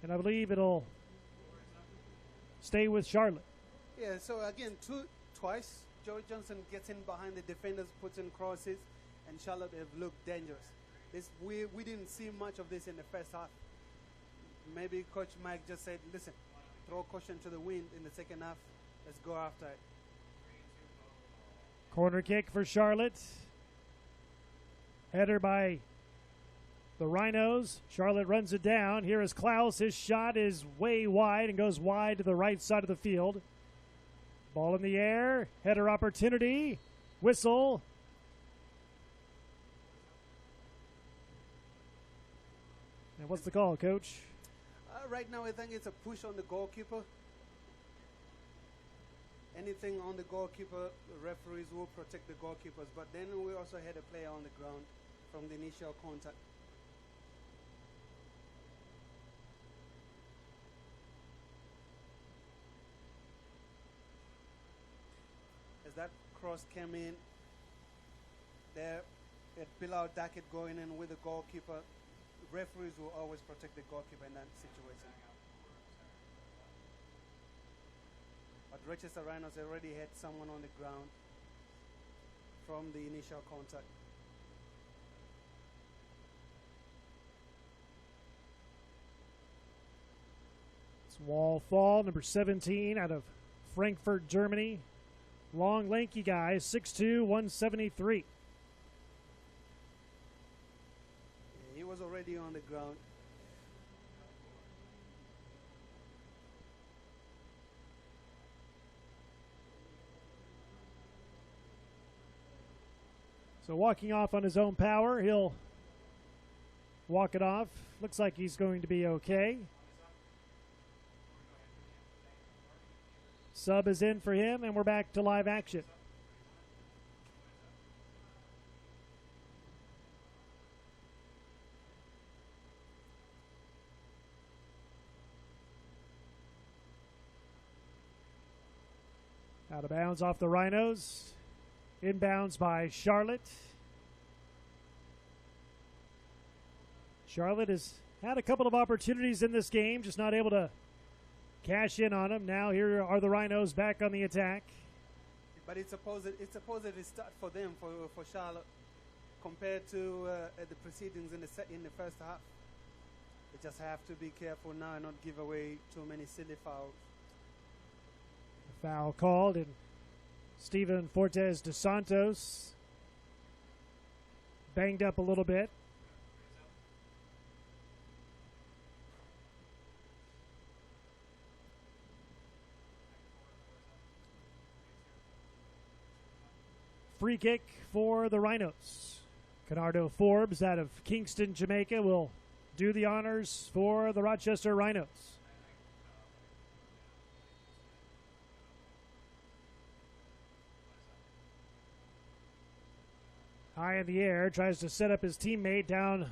And I believe it'll stay with Charlotte. Yeah, so again, twice, Joey Johnson gets in behind the defenders, puts in crosses, and Charlotte have looked dangerous. We didn't see much of this in the first half. Maybe Coach Mike just said, listen, throw caution to the wind in the second half. Let's go after it. Corner kick for Charlotte. Header by the Rhinos. Charlotte runs it down. Here is Klaus. His shot is way wide and goes wide to the right side of the field. Ball in the air. Header opportunity. Whistle. And what's the call, Coach? Right now, I think it's a push on the goalkeeper. Anything on the goalkeeper, the referees will protect the goalkeepers. But then we also had a player on the ground from the initial contact. As that cross came in, there at Bilal Dackett going in with the goalkeeper, referees will always protect the goalkeeper in that situation. But Rochester Rhinos already had someone on the ground from the initial contact. It's Wall Fall, number 17, out of Frankfurt, Germany. Long, lanky guy, 6'2", 173. Yeah, he was already on the ground. So walking off on his own power, he'll walk it off. Looks like he's going to be okay. Sub is in for him, and we're back to live action. Out of bounds off the Rhinos. Inbounds by Charlotte. Charlotte has had a couple of opportunities in this game, just not able to cash in on them. Now here are the Rhinos back on the attack. But it's a positive start for them, for Charlotte, compared to the proceedings in the first half. They just have to be careful now and not give away too many silly fouls. A foul called, and Steven Fortes de Santos banged up a little bit. Free kick for the Rhinos. Canardo Forbes out of Kingston, Jamaica will do the honors for the Rochester Rhinos. High in the air, tries to set up his teammate down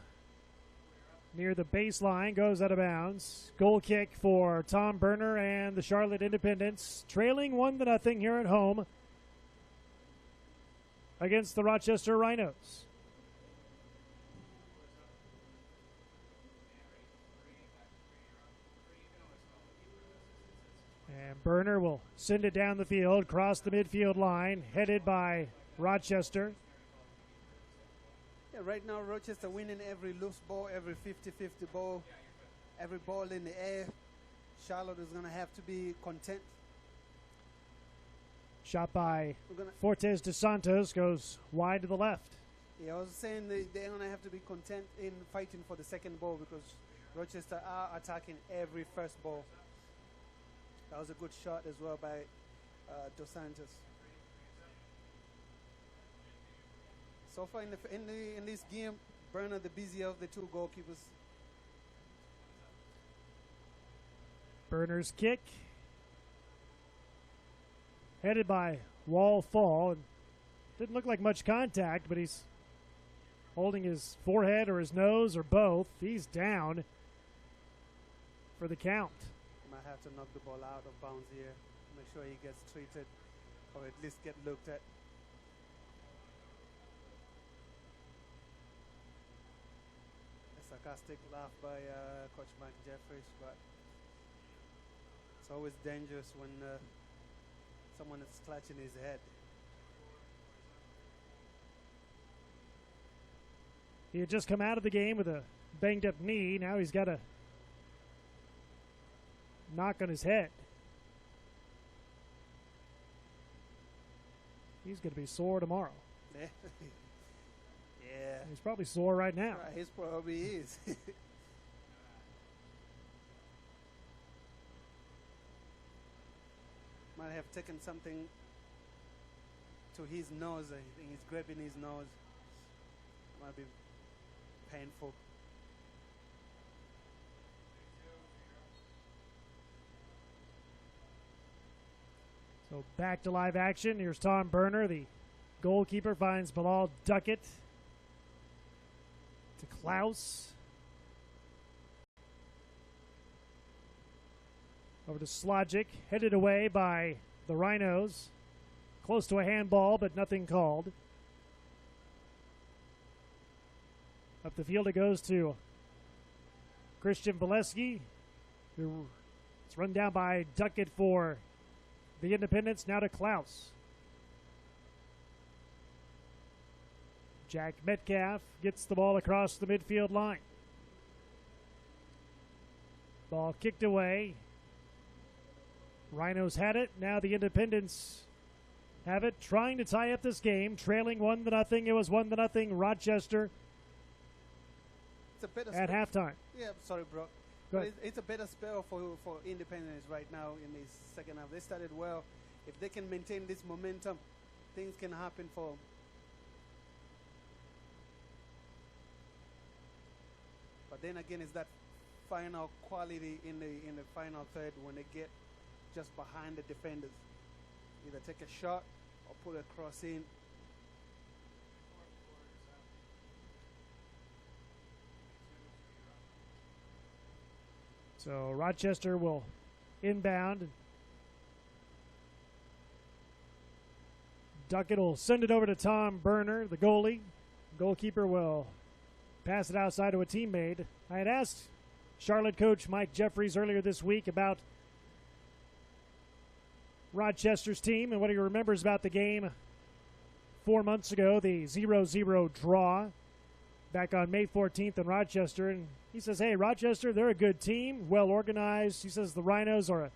near the baseline, goes out of bounds. Goal kick for Tom Berner and the Charlotte Independents, trailing 1-0 here at home against the Rochester Rhinos. And Berner will send it down the field, cross the midfield line, headed by Rochester. Yeah, right now Rochester winning every loose ball, every 50-50 ball, every ball in the air. Charlotte is going to have to be content. Shot by Fortes de Santos goes wide to the left. Yeah, I was saying they're going to have to be content in fighting for the second ball because Rochester are attacking every first ball. That was a good shot as well by Dos Santos. So far in this game, Berner the busier of the two goalkeepers. Berner's kick, headed by Wall Fall. And didn't look like much contact, but he's holding his forehead or his nose or both. He's down for the count. Might have to knock the ball out of bounds here. Make sure he gets treated or at least get looked at. sarcastic laugh by Coach Mike Jeffries, but it's always dangerous when someone is clutching his head. He had just come out of the game with a banged up knee. Now he's got a knock on his head. He's going to be sore tomorrow. Yeah. He's probably sore right now. Right, he probably is. Might have taken something to his nose. I think he's grabbing his nose. Might be painful. So back to live action. Here's Tom Berner, the goalkeeper, finds Bilal Duckett to Klaus. Over to Slogic, headed away by the Rhinos. Close to a handball, but nothing called. Up the field it goes to Christian Valesky. It's run down by Duckett for the Independents, now to Klaus. Jack Metcalf gets the ball across the midfield line. Ball kicked away. Rhinos had it. Now the Independents have it, trying to tie up this game, trailing 1-0. It was 1-0 Rochester at halftime. Yeah, sorry, Brock. It's a better spell for Independence right now in the second half. They started well. If they can maintain this momentum, things can happen for them. But then again, it's that final quality in the final third when they get just behind the defenders. Either take a shot or put a cross in. So Rochester will inbound. Duckett will send it over to Tom Berner, the goalie. Goalkeeper will pass it outside to a teammate. I had asked Charlotte coach Mike Jeffries earlier this week about Rochester's team and what he remembers about the game 4 months ago, the 0-0 draw back on May 14th in Rochester. And he says, hey, Rochester, they're a good team, well organized. He says the Rhinos are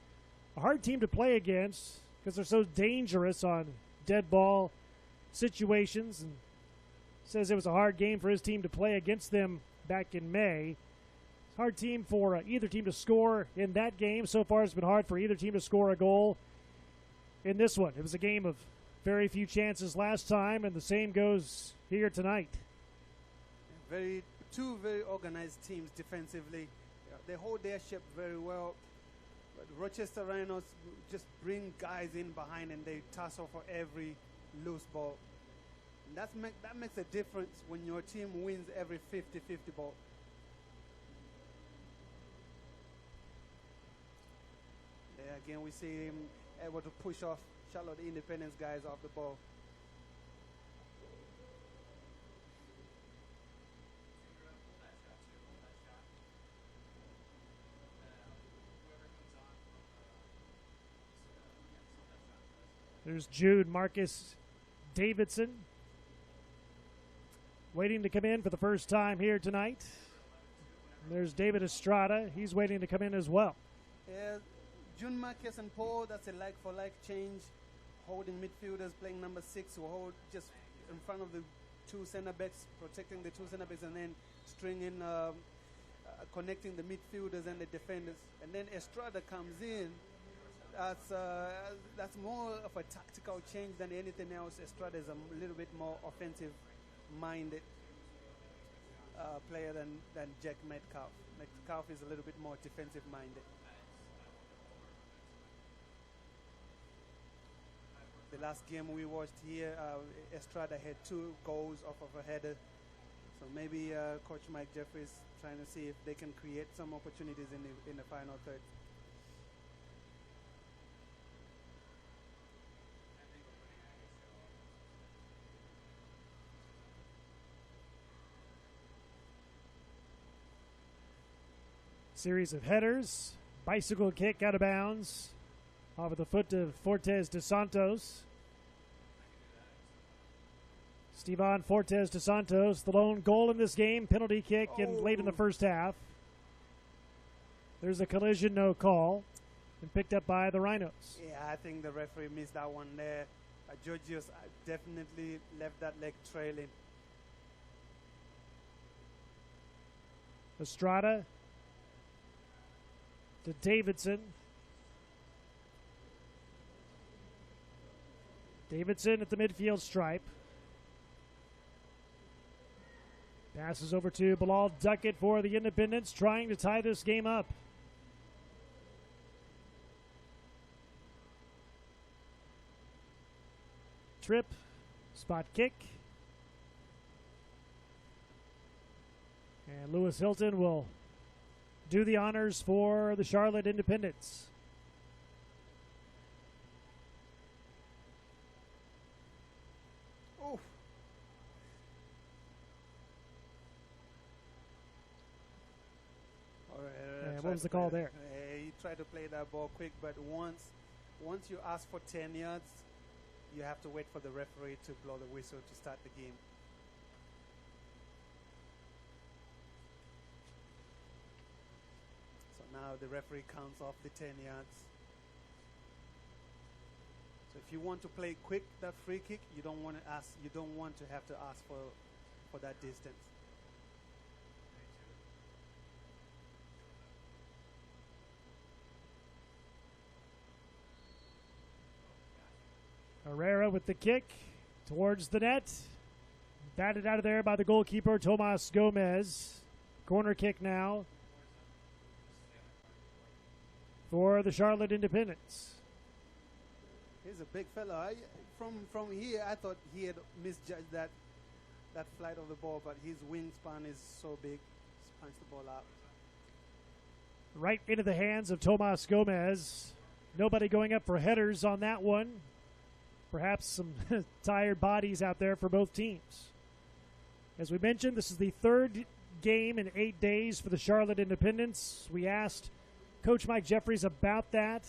a hard team to play against because they're so dangerous on dead ball situations, and says it was a hard game for his team to play against them back in May. It's a hard team for either team to score in that game. So far it's been hard for either team to score a goal in this one. It was a game of very few chances last time, and the same goes here tonight. Two very organized teams defensively. They hold their ship very well. But Rochester Rhinos just bring guys in behind and they tussle for every loose ball. And that makes a difference when your team wins every 50-50 ball. There again, we see him able to push off Charlotte Independence guys off the ball. There's Jude Marcus Davidson waiting to come in for the first time here tonight. And there's David Estrada. He's waiting to come in as well. Yeah, June Marcus and Paul, that's a like-for-like change. Holding midfielders, playing number 6, who hold just in front of the two center-backs, protecting the two center-backs, and then stringing, connecting the midfielders and the defenders. And then Estrada comes in. That's more of a tactical change than anything else. Estrada is a little bit more offensive-minded player than Jack Metcalf. Metcalf is a little bit more defensive-minded. The last game we watched here, Estrada had 2 goals off of a header. So maybe Coach Mike Jeffries trying to see if they can create some opportunities in the final third. Series of headers. Bicycle kick out of bounds. Off of the foot of Fortes de Santos. Stevan Fortes de Santos, the lone goal in this game. Penalty kick late in the first half. There's a collision, no call. And picked up by the Rhinos. Yeah, I think the referee missed that one there. Georgios definitely left that leg trailing. Estrada to Davidson. Davidson at the midfield stripe. Passes over to Bilal Duckett for the Independents, trying to tie this game up. Trip, spot kick. And Lewis Hilton will do the honors for the Charlotte Independents. Oh. And what was the call there? He tried to play that ball quick, but once you ask for 10 yards, you have to wait for the referee to blow the whistle to start the game. So now the referee counts off the 10 yards. So if you want to play quick, that free kick, you don't want to have to ask for that distance. Herrera with the kick towards the net. Batted out of there by the goalkeeper, Tomas Gomez. Corner kick now for the Charlotte Independents. He's a big fella. From here, I thought he had misjudged that flight of the ball, but his wingspan is so big. Just punched the ball out. Right into the hands of Tomas Gomez. Nobody going up for headers on that one. Perhaps some tired bodies out there for both teams. As we mentioned, this is the third game in 8 days for the Charlotte Independents. We asked Coach Mike Jeffries about that.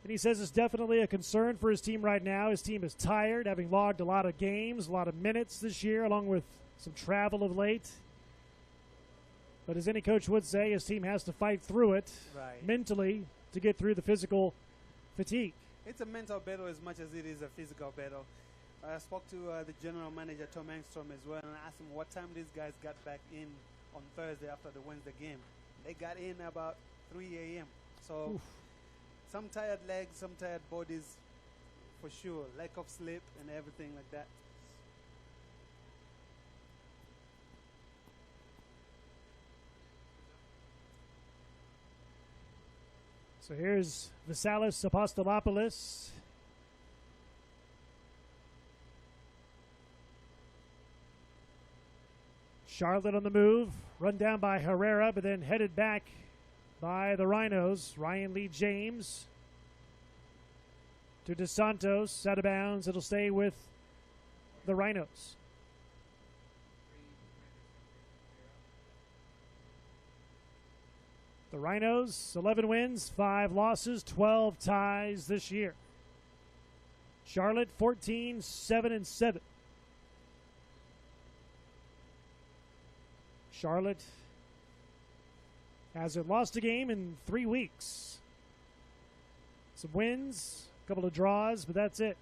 And he says it's definitely a concern for his team right now. His team is tired, having logged a lot of games, a lot of minutes this year, along with some travel of late. But as any coach would say, his team has to fight through it mentally to get through the physical fatigue. It's a mental battle as much as it is a physical battle. I spoke to the general manager, Tom Engstrom, as well, and I asked him what time these guys got back in on Thursday after the Wednesday game. They got in about 3 a.m. So some tired legs, some tired bodies for sure. Lack of sleep and everything like that. So here's Visalis Apostolopoulos. Charlotte on the move, run down by Herrera, but then headed back by the Rhinos. Ryan Lee James to DeSantos, out of bounds. It'll stay with the Rhinos. The Rhinos, 11 wins, 5 losses, 12 ties this year. Charlotte, 14, 7-7. Charlotte hasn't lost a game in 3 weeks. Some wins, a couple of draws, but that's it.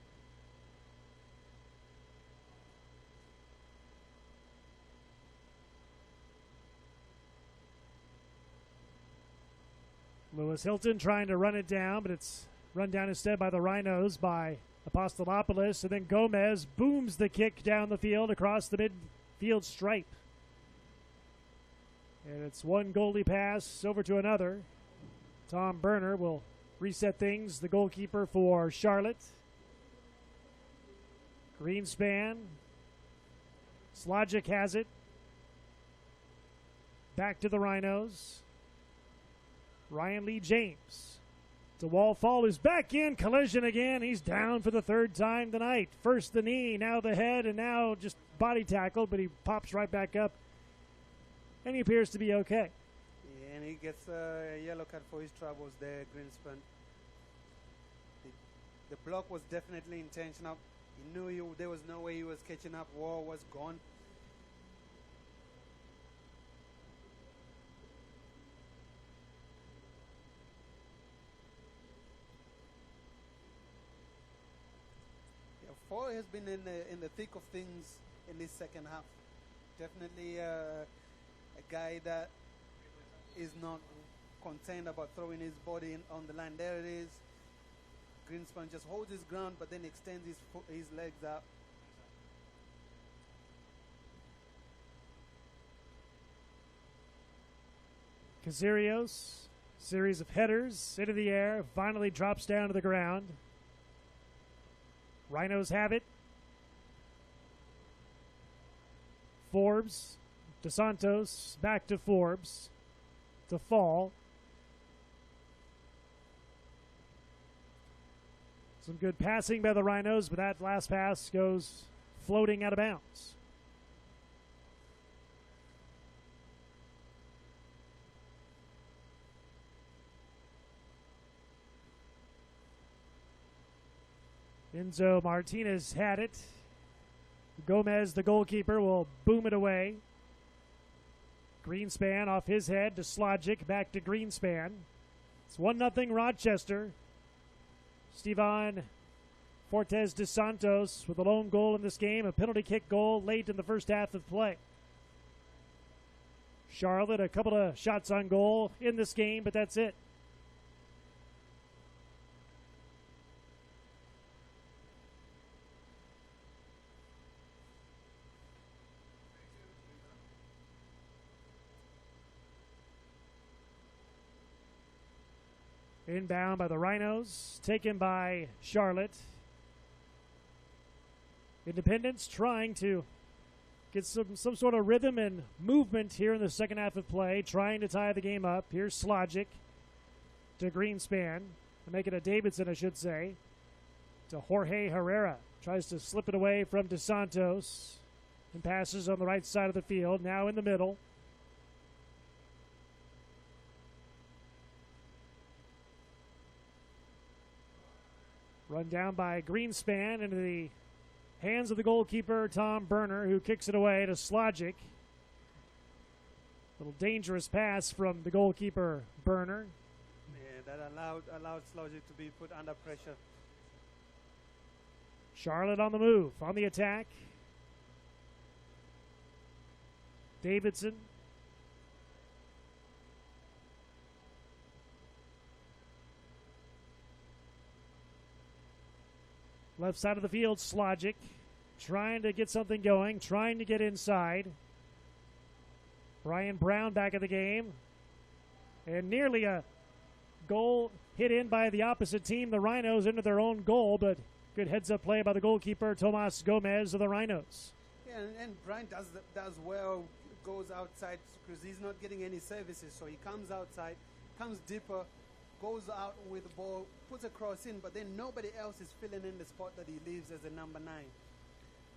Lewis Hilton trying to run it down, but it's run down instead by the Rhinos by Apostolopoulos. And then Gomez booms the kick down the field across the midfield stripe. And it's one goalie pass over to another. Tom Berner will reset things, the goalkeeper for Charlotte. Greenspan. Slogic has it. Back to the Rhinos. Ryan Lee James to Wallfall, who's back in. Collision again. He's down for the third time tonight. First the knee, now the head, and now just body tackle, but he pops right back up, and he appears to be okay. And he gets a yellow card for his troubles there, Greenspan. The block was definitely intentional. He knew there was no way he was catching up. War was gone. Yeah, Four has been in the thick of things in this second half. Definitely a guy that is not concerned about throwing his body on the line. There it is. Greenspan just holds his ground, but then extends his legs out. Kazirios, series of headers into the air, finally drops down to the ground. Rhinos have it. Forbes, DeSantos, back to Forbes, to Fall. Some good passing by the Rhinos, but that last pass goes floating out of bounds. Enzo Martinez had it. Gomez, the goalkeeper, will boom it away. Greenspan off his head to Slogic, back to Greenspan. It's 1-0 Rochester. Stevan Fortes de Santos with a lone goal in this game, a penalty kick goal late in the first half of play. Charlotte, a couple of shots on goal in this game, but that's it. Inbound by the Rhinos, taken by Charlotte. Independence trying to get some sort of rhythm and movement here in the second half of play, trying to tie the game up. Here's Slogic to Greenspan, to make it a Davidson, I should say, to Jorge Herrera. Tries to slip it away from DeSantos and passes on the right side of the field, now in the middle. Run down by Greenspan into the hands of the goalkeeper, Tom Berner, who kicks it away to Slogic. Little dangerous pass from the goalkeeper, Berner. Yeah, that allowed Slogic to be put under pressure. Charlotte on the move, on the attack. Davidson. Left side of the field, Slogic trying to get something going, trying to get inside. Brian Brown back in the game. And nearly a goal hit in by the opposite team, the Rhinos, into their own goal, but good heads-up play by the goalkeeper, Tomas Gomez of the Rhinos. Yeah, and Brian does well, goes outside because he's not getting any services, so he comes outside, comes deeper, goes out with the ball, puts a cross in, but then nobody else is filling in the spot that he leaves as a number 9.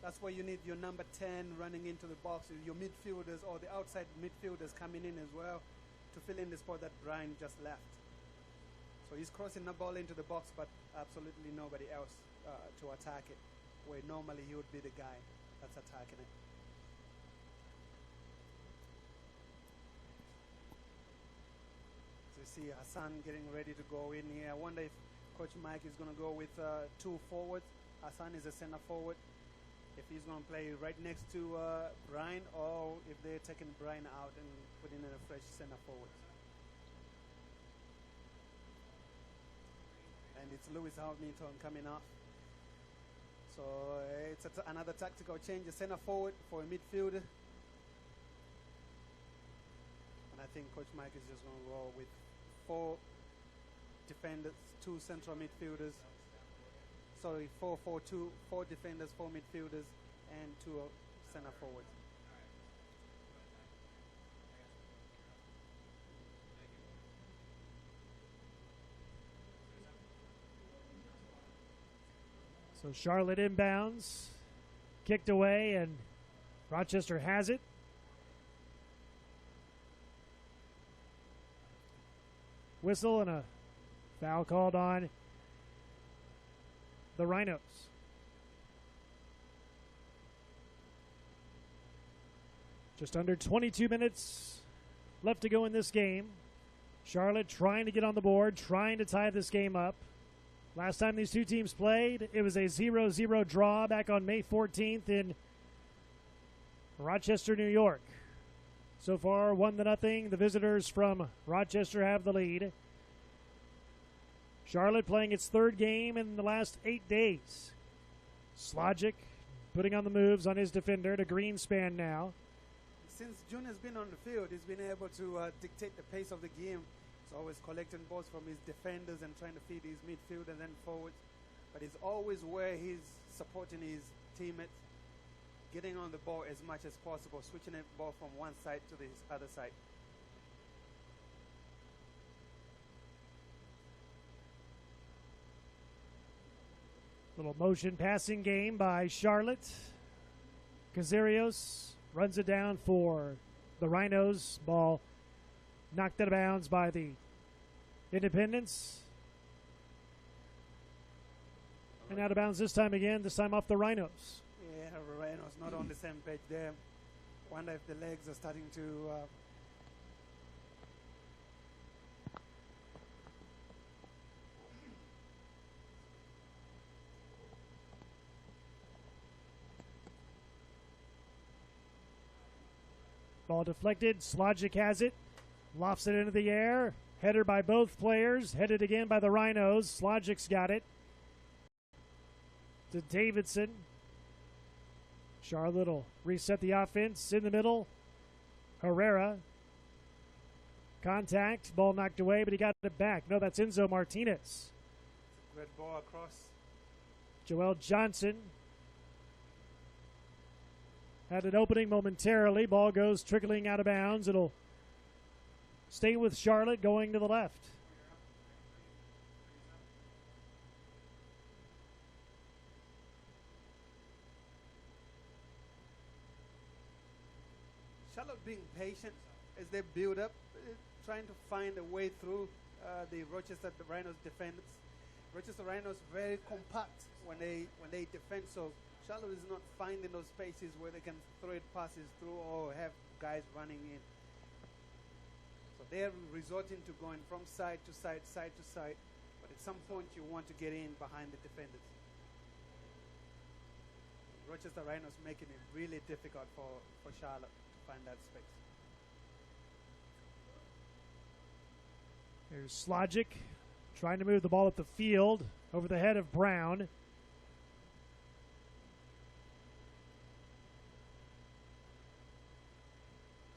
That's why you need your number 10 running into the box, your midfielders or the outside midfielders coming in as well to fill in the spot that Brian just left. So he's crossing the ball into the box, but absolutely nobody else to attack it, where normally he would be the guy that's attacking it. See Hassan getting ready to go in here. I wonder if Coach Mike is going to go with 2 forwards. Hassan is a center forward. If he's going to play right next to Brian, or if they're taking Brian out and putting in a fresh center forward. And it's Lewis Hamilton coming off. So it's another tactical change, a center forward for a midfielder. And I think Coach Mike is just going to roll with 4 defenders, 2 central midfielders. Sorry, 4-4-2, 4 defenders, 4 midfielders, and 2 center forwards. So Charlotte inbounds, kicked away, and Rochester has it. Whistle and a foul called on the Rhinos. Just under 22 minutes left to go in this game. Charlotte trying to get on the board, trying to tie this game up. Last time these two teams played, it was a 0-0 draw back on May 14th in Rochester, New York. So far, 1-0. The visitors from Rochester have the lead. Charlotte playing its third game in the last 8 days. Slogic putting on the moves on his defender to Greenspan now. Since June has been on the field, he's been able to dictate the pace of the game. He's always collecting balls from his defenders and trying to feed his midfield and then forwards. But he's always where he's supporting his teammates, getting on the ball as much as possible, switching the ball from one side to the other side. Little motion passing game by Charlotte. Kazarios runs it down for the Rhinos. Ball knocked out of bounds by the Independents. And out of bounds this time again, this time off the Rhinos. Yeah, Rhinos not on the same page there. Wonder if the legs are starting to Ball deflected. Slogic has it. Lofts it into the air. Header by both players. Headed again by the Rhinos. Slogic's got it. To Davidson. Charlotte will reset the offense in the middle. Herrera. Contact. Ball knocked away, but he got it back. No, that's Enzo Martinez. red ball across. Joel Johnson had an opening momentarily. Ball goes trickling out of bounds. It'll stay with Charlotte going to the left. Charlotte being patient as they build up, trying to find a way through the Rochester Rhinos defenders. Rochester Rhinos very compact when they defend, so Charlotte is not finding those spaces where they can throw it passes through or have guys running in. So they're resorting to going from side to side, side to side, but at some point you want to get in behind the defenders. Rochester Rhinos making it really difficult for Charlotte to find that space. There's Slogic trying to move the ball up the field over the head of Brown.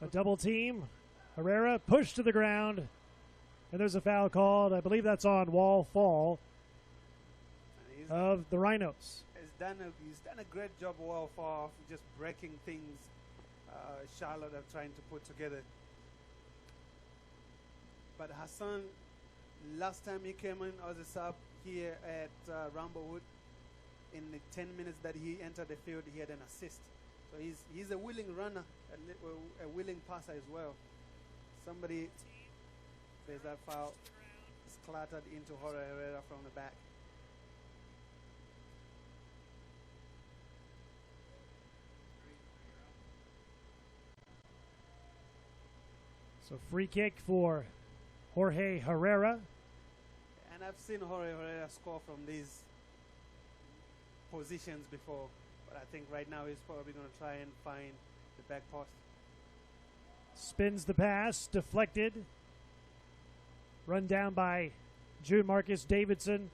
A double team. Herrera pushed to the ground, and there's a foul called. I believe that's on Wall Fall of the Rhinos. He's done a great job, Wall Fall, of just breaking things Charlotte are trying to put together. But Hassan, last time he came in as a sub here at Ramblewood, in the 10 minutes that he entered the field, he had an assist. So he's a willing runner, a willing passer as well. Somebody, there's that foul. It's clattered into Herrera from the back. So free kick for Jorge Herrera. And I've seen Jorge Herrera score from these positions before. But I think right now he's probably going to try and find the back post. Spins the pass, deflected. Run down by June Marcus Davidson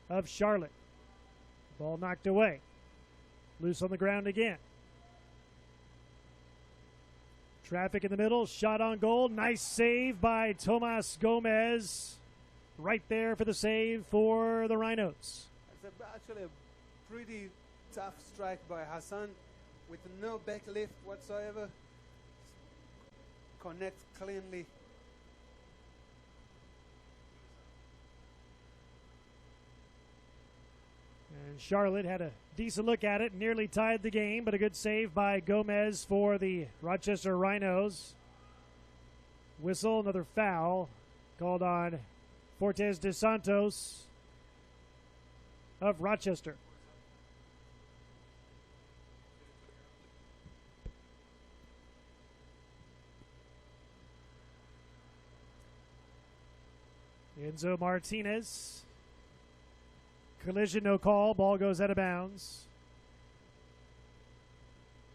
of Charlotte. Ball knocked away. Loose on the ground again. Traffic in the middle, shot on goal. Nice save by Tomas Gomez. Right there for the save for the Rhinos. It's actually a pretty tough strike by Hassan with no back lift whatsoever. Connects cleanly. And Charlotte had a decent look at it, nearly tied the game, but a good save by Gomez for the Rochester Rhinos. Whistle, another foul called on Fortes de Santos of Rochester. Enzo Martinez. Collision, no call. Ball goes out of bounds.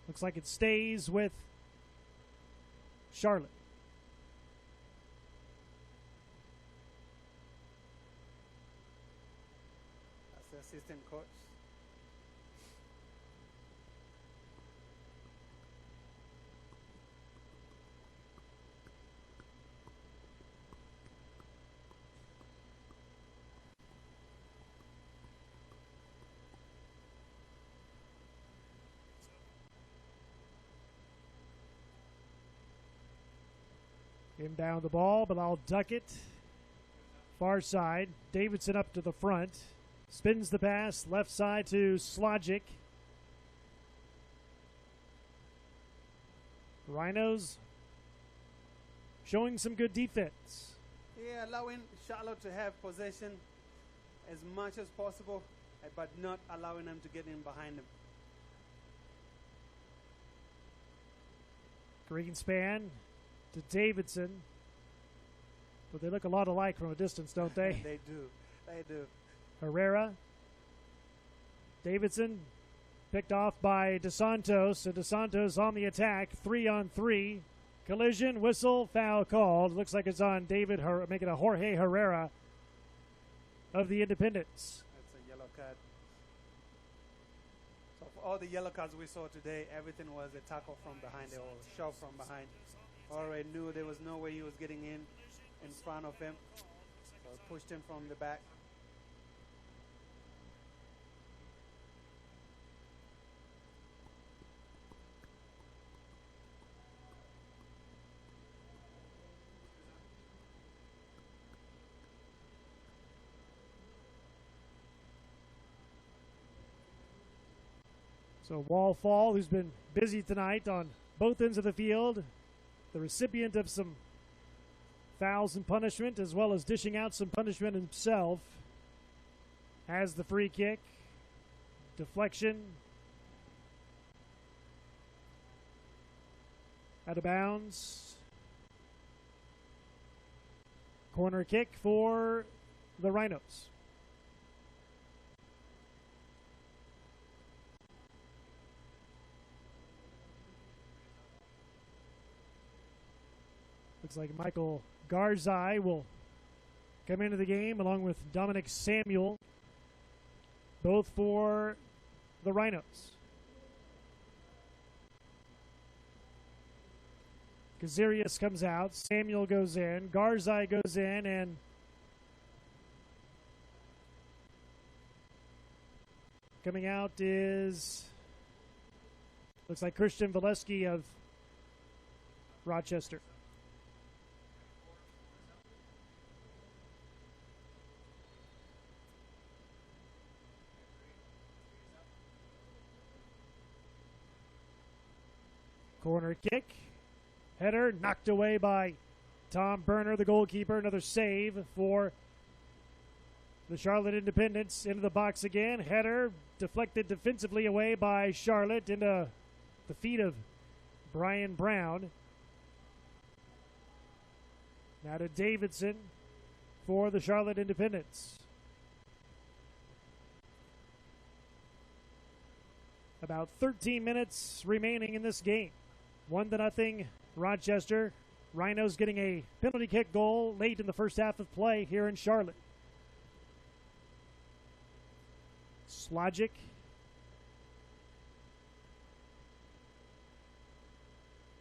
Looks like it stays with Charlotte. That's the assistant coach. Inbound the ball, but I'll duck it. Far side. Davidson up to the front. Spins the pass. Left side to Slogic. Rhinos showing some good defense. Yeah, allowing Charlotte to have possession as much as possible, but not allowing them to get in behind them. Greenspan to Davidson. But they look a lot alike from a distance, don't they? They do. They do. Herrera. Davidson picked off by DeSantos. And DeSantos on the attack. 3-on-3. Collision, whistle, foul called. Looks like it's on making a Jorge Herrera of the Independents. That's a yellow card. So for all the yellow cards we saw today, everything was a tackle from behind or shove from behind. Already knew there was no way he was getting in front of him. So pushed him from the back. So Wallfall, who's been busy tonight on both ends of the field, the recipient of some fouls and punishment, as well as dishing out some punishment himself, has the free kick. Deflection. Out of bounds. Corner kick for the Rhinos. Looks like Michael Garzai will come into the game along with Dominic Samuel, both for the Rhinos. Kazarius comes out, Samuel goes in, Garzai goes in, and coming out is, looks like Christian Valesky of Rochester. Corner kick. Header knocked away by Tom Berner, the goalkeeper. Another save for the Charlotte Independents. Into the box again. Header deflected defensively away by Charlotte into the feet of Brian Brown. Now to Davidson for the Charlotte Independents. About 13 minutes remaining in this game. 1-0 Rochester. Rhinos getting a penalty kick goal late in the first half of play here in Charlotte. Slogic.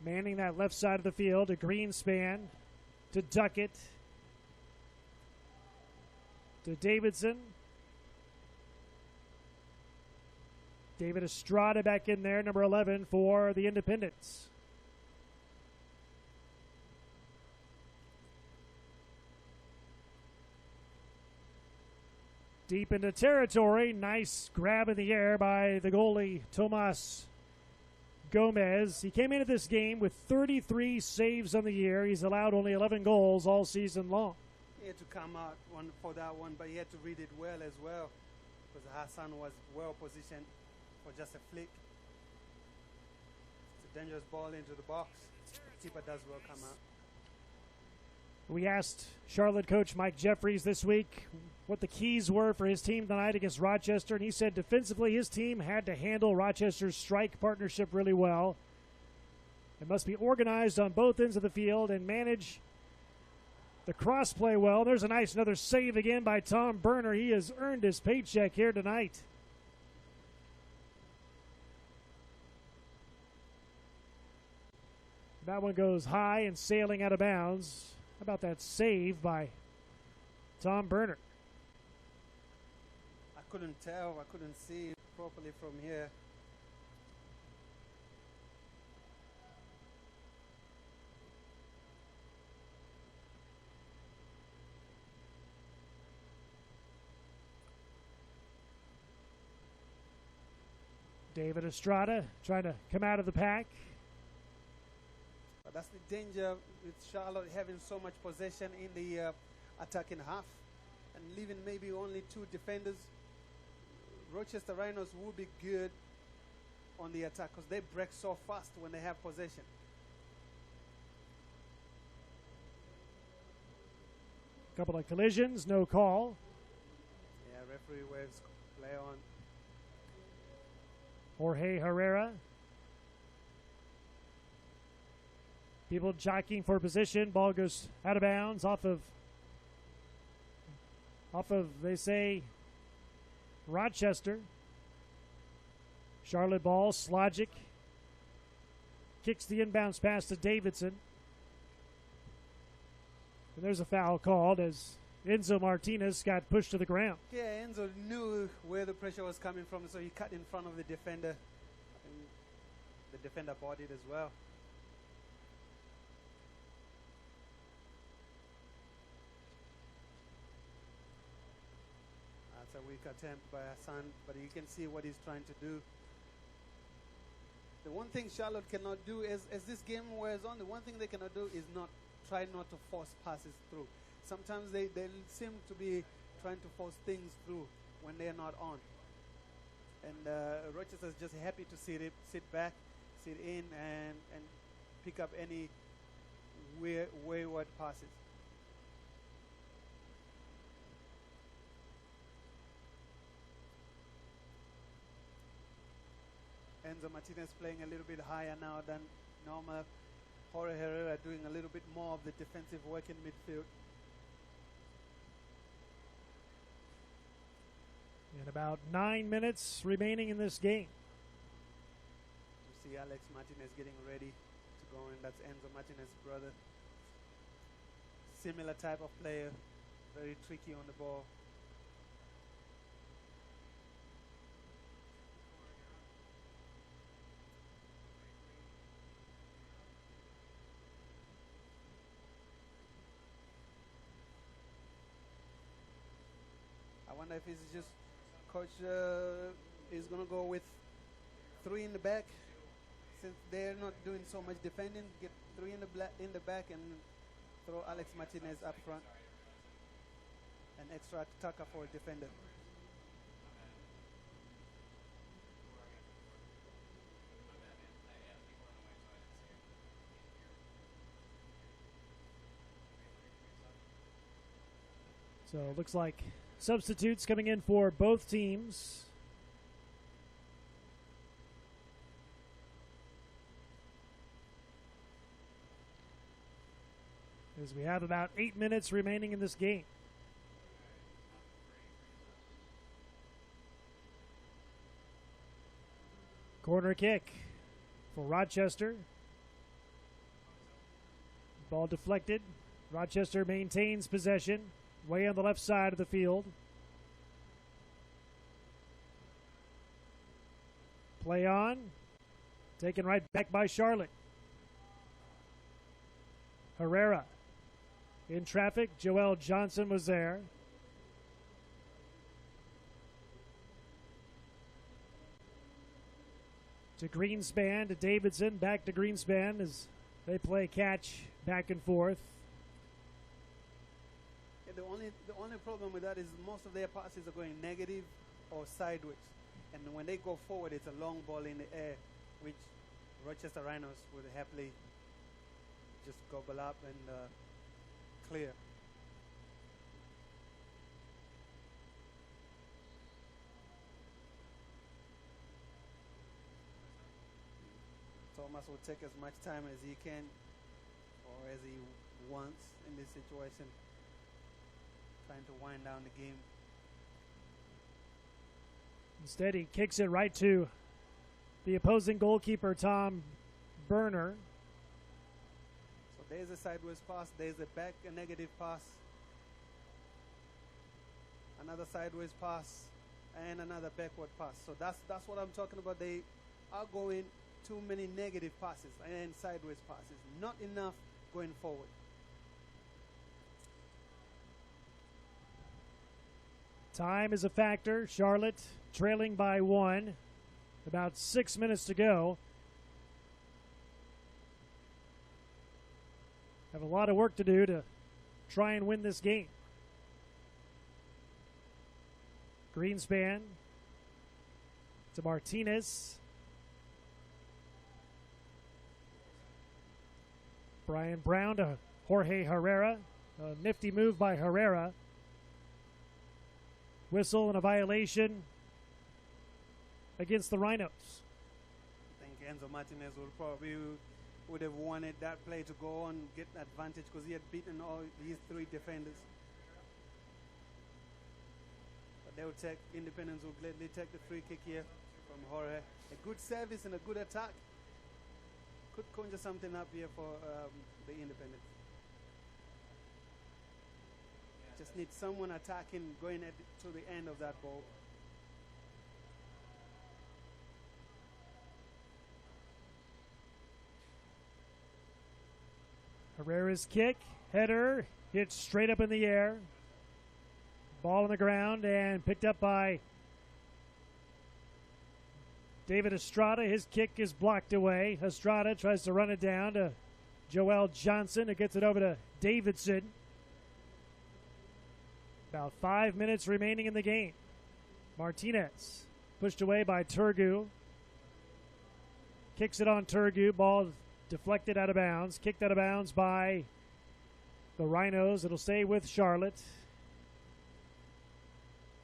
Manning that left side of the field. A Greenspan to Duckett. To Davidson. David Estrada back in there, number 11 for the Independents. Deep into territory. Nice grab in the air by the goalie, Tomas Gomez. He came into this game with 33 saves on the year. He's allowed only 11 goals all season long. He had to come out for that one, but he had to read it well as well, because Hassan was well positioned for just a flick. It's a dangerous ball into the box. The keeper does well come out. We asked Charlotte coach Mike Jeffries this week what the keys were for his team tonight against Rochester, and he said defensively his team had to handle Rochester's strike partnership really well. It must be organized on both ends of the field and manage the cross play well. There's a nice another save again by Tom Berner. He has earned his paycheck here tonight. That one goes high and sailing out of bounds. How about that save by Tom Berner? I couldn't tell. I couldn't see it properly from here. David Estrada trying to come out of the pack. But that's the danger with Charlotte having so much possession in the attacking half and leaving maybe only two defenders. Rochester Rhinos will be good on the attack because they break so fast when they have possession. Couple of collisions, no call. Yeah, referee waves play on. Jorge Herrera. People jockeying for position. Ball goes out of bounds off of, they say, Rochester. Charlotte ball. Slogic kicks the inbounds pass to Davidson. And there's a foul called as Enzo Martinez got pushed to the ground. Yeah, Enzo knew where the pressure was coming from, so he cut in front of the defender. And the defender bodied as well. That's a weak attempt by Hassan, but you can see what he's trying to do. The one thing Charlotte cannot do is, as this game wears on, the one thing they cannot do is try not to force passes through. Sometimes they seem to be trying to force things through when they're not on. And Rochester's just happy to sit back, sit in, and pick up any wayward passes. Enzo Martinez playing a little bit higher now than normal. Jorge Herrera doing a little bit more of the defensive work in midfield. And about 9 minutes remaining in this game. You see Alex Martinez getting ready to go in. That's Enzo Martinez's brother. Similar type of player. Very tricky on the ball. I wonder if he's just coach is going to go with three in the back, since they're not doing so much defending. Get three in the back and throw Alex Martinez up front. An extra attacker for a defender. So it looks like substitutes coming in for both teams. As we have about 8 minutes remaining in this game. Corner kick for Rochester. Ball deflected. Rochester maintains possession. Way on the left side of the field. Play on. Taken right back by Charlotte. Herrera in traffic. Joel Johnson was there. To Greenspan, to Davidson, back to Greenspan as they play catch back and forth. The only problem with that is most of their passes are going negative or sideways, and when they go forward, it's a long ball in the air, which Rochester Rhinos would happily just gobble up and clear. Thomas will take as much time as he can or as he wants in this situation, trying to wind down the game. Instead, he kicks it right to the opposing goalkeeper, Tom Berner. So there's a sideways pass, there's a negative pass, another sideways pass, and another backward pass. So that's what I'm talking about. They are going too many negative passes and sideways passes, not enough going forward. Time is a factor. Charlotte trailing by 1. About 6 minutes to go. Have a lot of work to do to try and win this game. Greenspan to Martinez. Brian Brown to Jorge Herrera. A nifty move by Herrera. Whistle and a violation against the Rhinos. I think Enzo Martinez would have wanted that play to go on, get an advantage, because he had beaten all these 3 defenders. But they will take, Independence will gladly take the free kick here from Jorge. A good service and a good attack. Could conjure something up here for the Independence. Just need someone attacking, going to the end of that ball. Herrera's kick, header, hit straight up in the air. Ball on the ground and picked up by David Estrada. His kick is blocked away. Estrada tries to run it down to Joel Johnson, who gets it over to Davidson. About 5 minutes remaining in the game. Martinez pushed away by Turgu. Kicks it on Turgu. Ball deflected out of bounds. Kicked out of bounds by the Rhinos. It'll stay with Charlotte.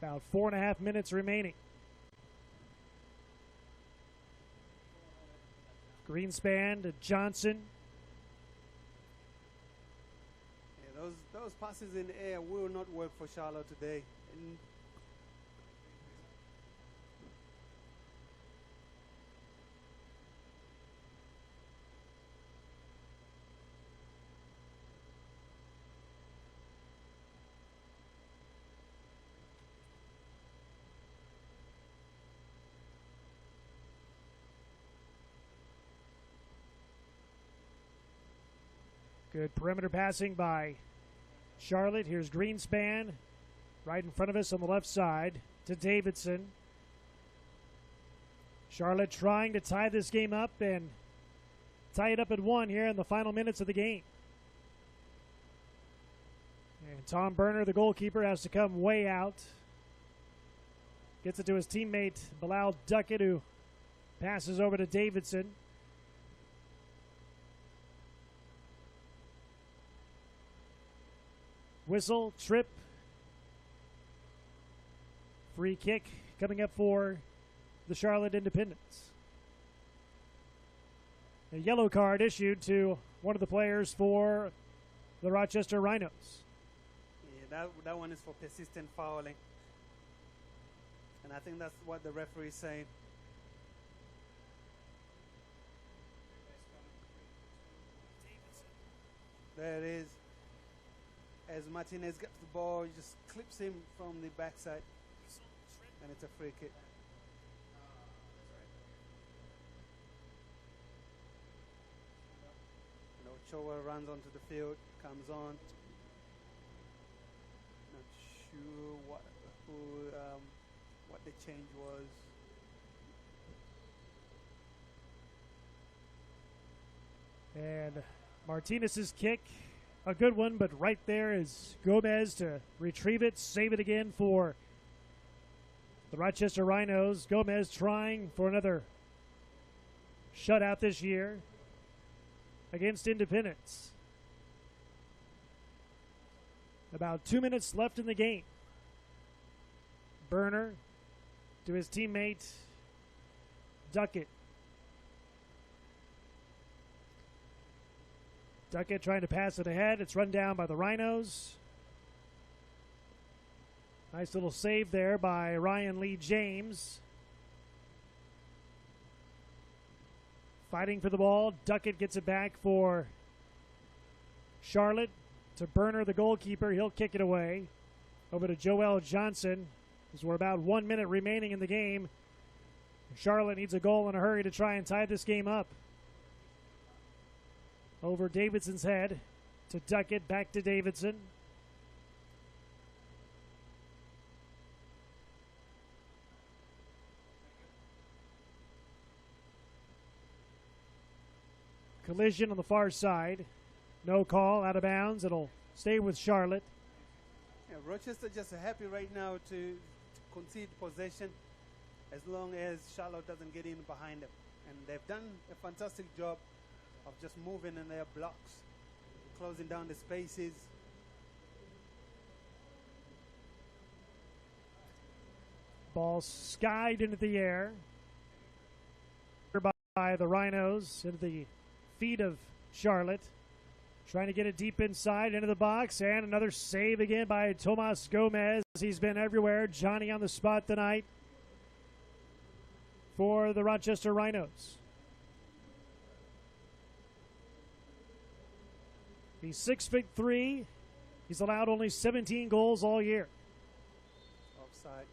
About 4.5 minutes remaining. Greenspan to Johnson. Those passes in the air will not work for Charlotte today. And good perimeter passing by Charlotte. Here's Greenspan right in front of us on the left side to Davidson. Charlotte trying to tie this game up and tie it up at 1 here in the final minutes of the game. And Tom Berner, the goalkeeper, has to come way out. Gets it to his teammate Bilal Duckett, who passes over to Davidson. Whistle, trip, free kick coming up for the Charlotte Independents. A yellow card issued to one of the players for the Rochester Rhinos. Yeah, that one is for persistent fouling. And I think that's what the referee is saying. There it is. As Martinez gets the ball, he just clips him from the backside. And it's a free kick. Ochoa runs onto the field, comes on. Not sure what the change was. And Martinez's kick a good one, but right there is Gomez to retrieve it, save it again for the Rochester Rhinos. Gomez trying for another shutout this year against Independence. About 2 minutes left in the game. Burner to his teammate Duckett. Duckett trying to pass it ahead. It's run down by the Rhinos. Nice little save there by Ryan Lee James. Fighting for the ball. Duckett gets it back for Charlotte. To Burner, the goalkeeper. He'll kick it away. Over to Joel Johnson. As we're about 1 minute remaining in the game. Charlotte needs a goal in a hurry to try and tie this game up. Over Davidson's head to Duckett. Back to Davidson. Collision on the far side. No call, out of bounds. It'll stay with Charlotte. Yeah, Rochester just happy right now to concede possession as long as Charlotte doesn't get in behind them. And they've done a fantastic job of just moving in their blocks, closing down the spaces. Ball skied into the air by the Rhinos into the feet of Charlotte. Trying to get it deep inside into the box, and another save again by Tomas Gomez. He's been everywhere. Johnny on the spot tonight for the Rochester Rhinos. He's 6'3". He's allowed only 17 goals all year. Offside.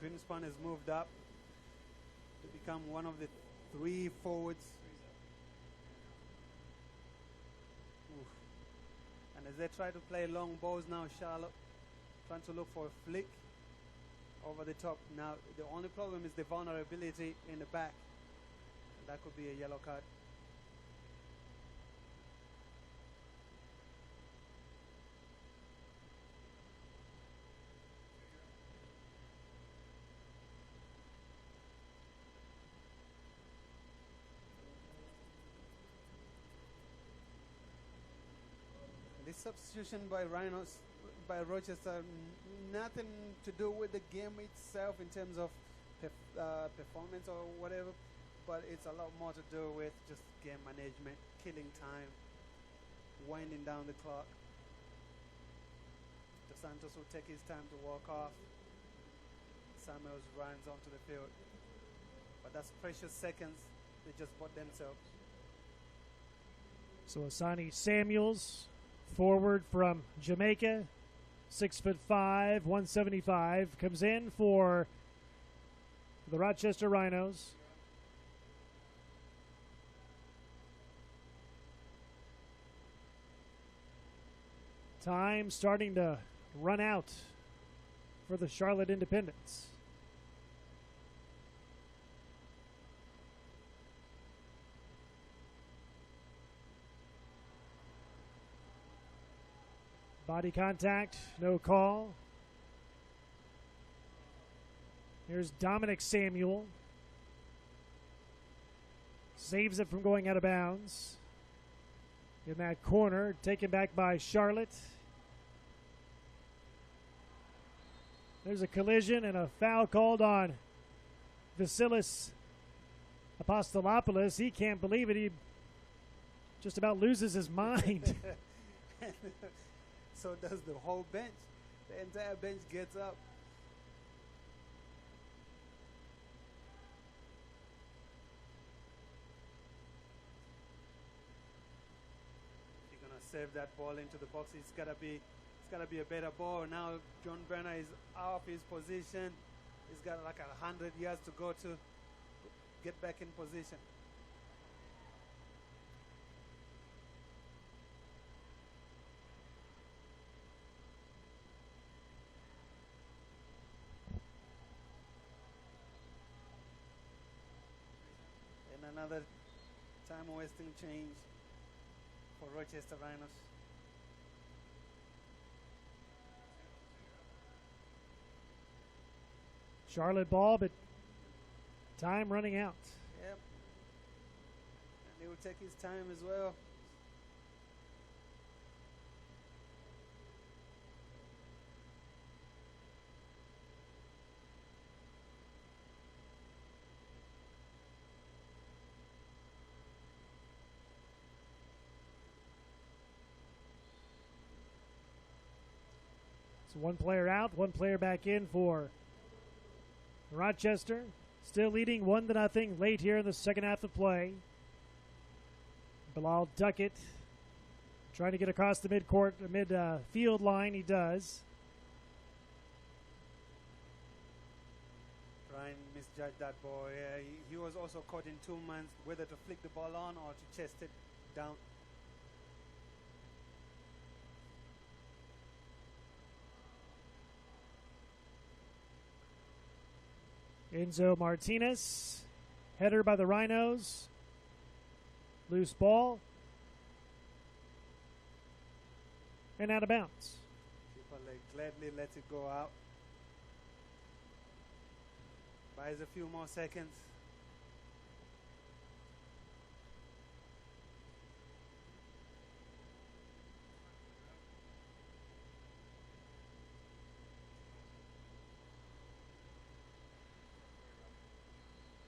Greenspan has moved up to become one of the 3 forwards. Oof. And as they try to play long balls now, Charlotte trying to look for a flick over the top. Now, the only problem is the vulnerability in the back. And that could be a yellow card. The substitution by Rochester, nothing to do with the game itself in terms of performance or whatever, but it's a lot more to do with just game management, killing time, winding down the clock. The Santos will take his time to walk off. Samuels runs onto the field, but that's precious seconds they just bought themselves. So Asani Samuels, forward from Jamaica, 6'5", 175, comes in for the Rochester Rhinos. Time starting to run out for the Charlotte Independents. Body contact, no call. Here's Dominic Samuel. Saves it from going out of bounds. In that corner, taken back by Charlotte. There's a collision and a foul called on Vasilis Apostolopoulos. He can't believe it. He just about loses his mind. So does the whole bench. The entire bench gets up. You're gonna save that ball into the box. It's gotta be a better ball. Now John Berner is off his position. He's got like 100 yards to go to get back in position. Another time wasting change for Rochester Rhinos. Charlotte ball, but time running out. Yep. And he will take his time as well. So one player out, one player back in for Rochester. Still leading 1-0 late here in the second half of play. Bilal Duckett trying to get across the midfield line. He does. Ryan misjudged that ball. Yeah, he was also caught in 2 months whether to flick the ball on or to chest it down. Enzo Martinez, header by the Rhinos. Loose ball. And out of bounds. People gladly let it go out. Buys a few more seconds.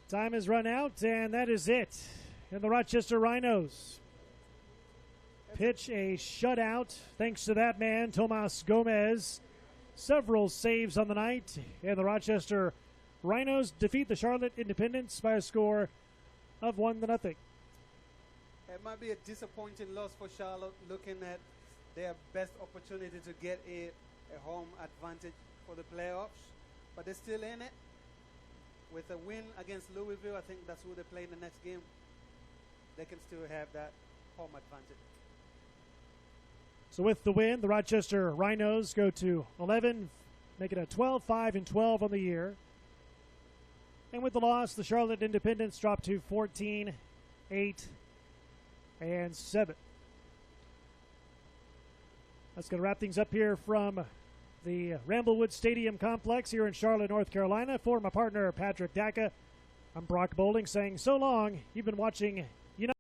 Time has run out, and that is it. And the Rochester Rhinos pitch a shutout thanks to that man, Tomas Gomez. Several saves on the night, and the Rochester Rhinos defeat the Charlotte Independents by a score of 1-0. It might be a disappointing loss for Charlotte, looking at their best opportunity to get a home advantage for the playoffs, but they're still in it. With a win against Louisville, I think that's who they play in the next game. They can still have that home advantage. So with the win, the Rochester Rhinos go to 11, making it a 12-5-12 on the year. And with the loss, the Charlotte Independents drop to 14-8-7. That's going to wrap things up here from the Ramblewood Stadium complex here in Charlotte, North Carolina. For my partner, Patrick Dacca, I'm Brock Bowling saying so long. You've been watching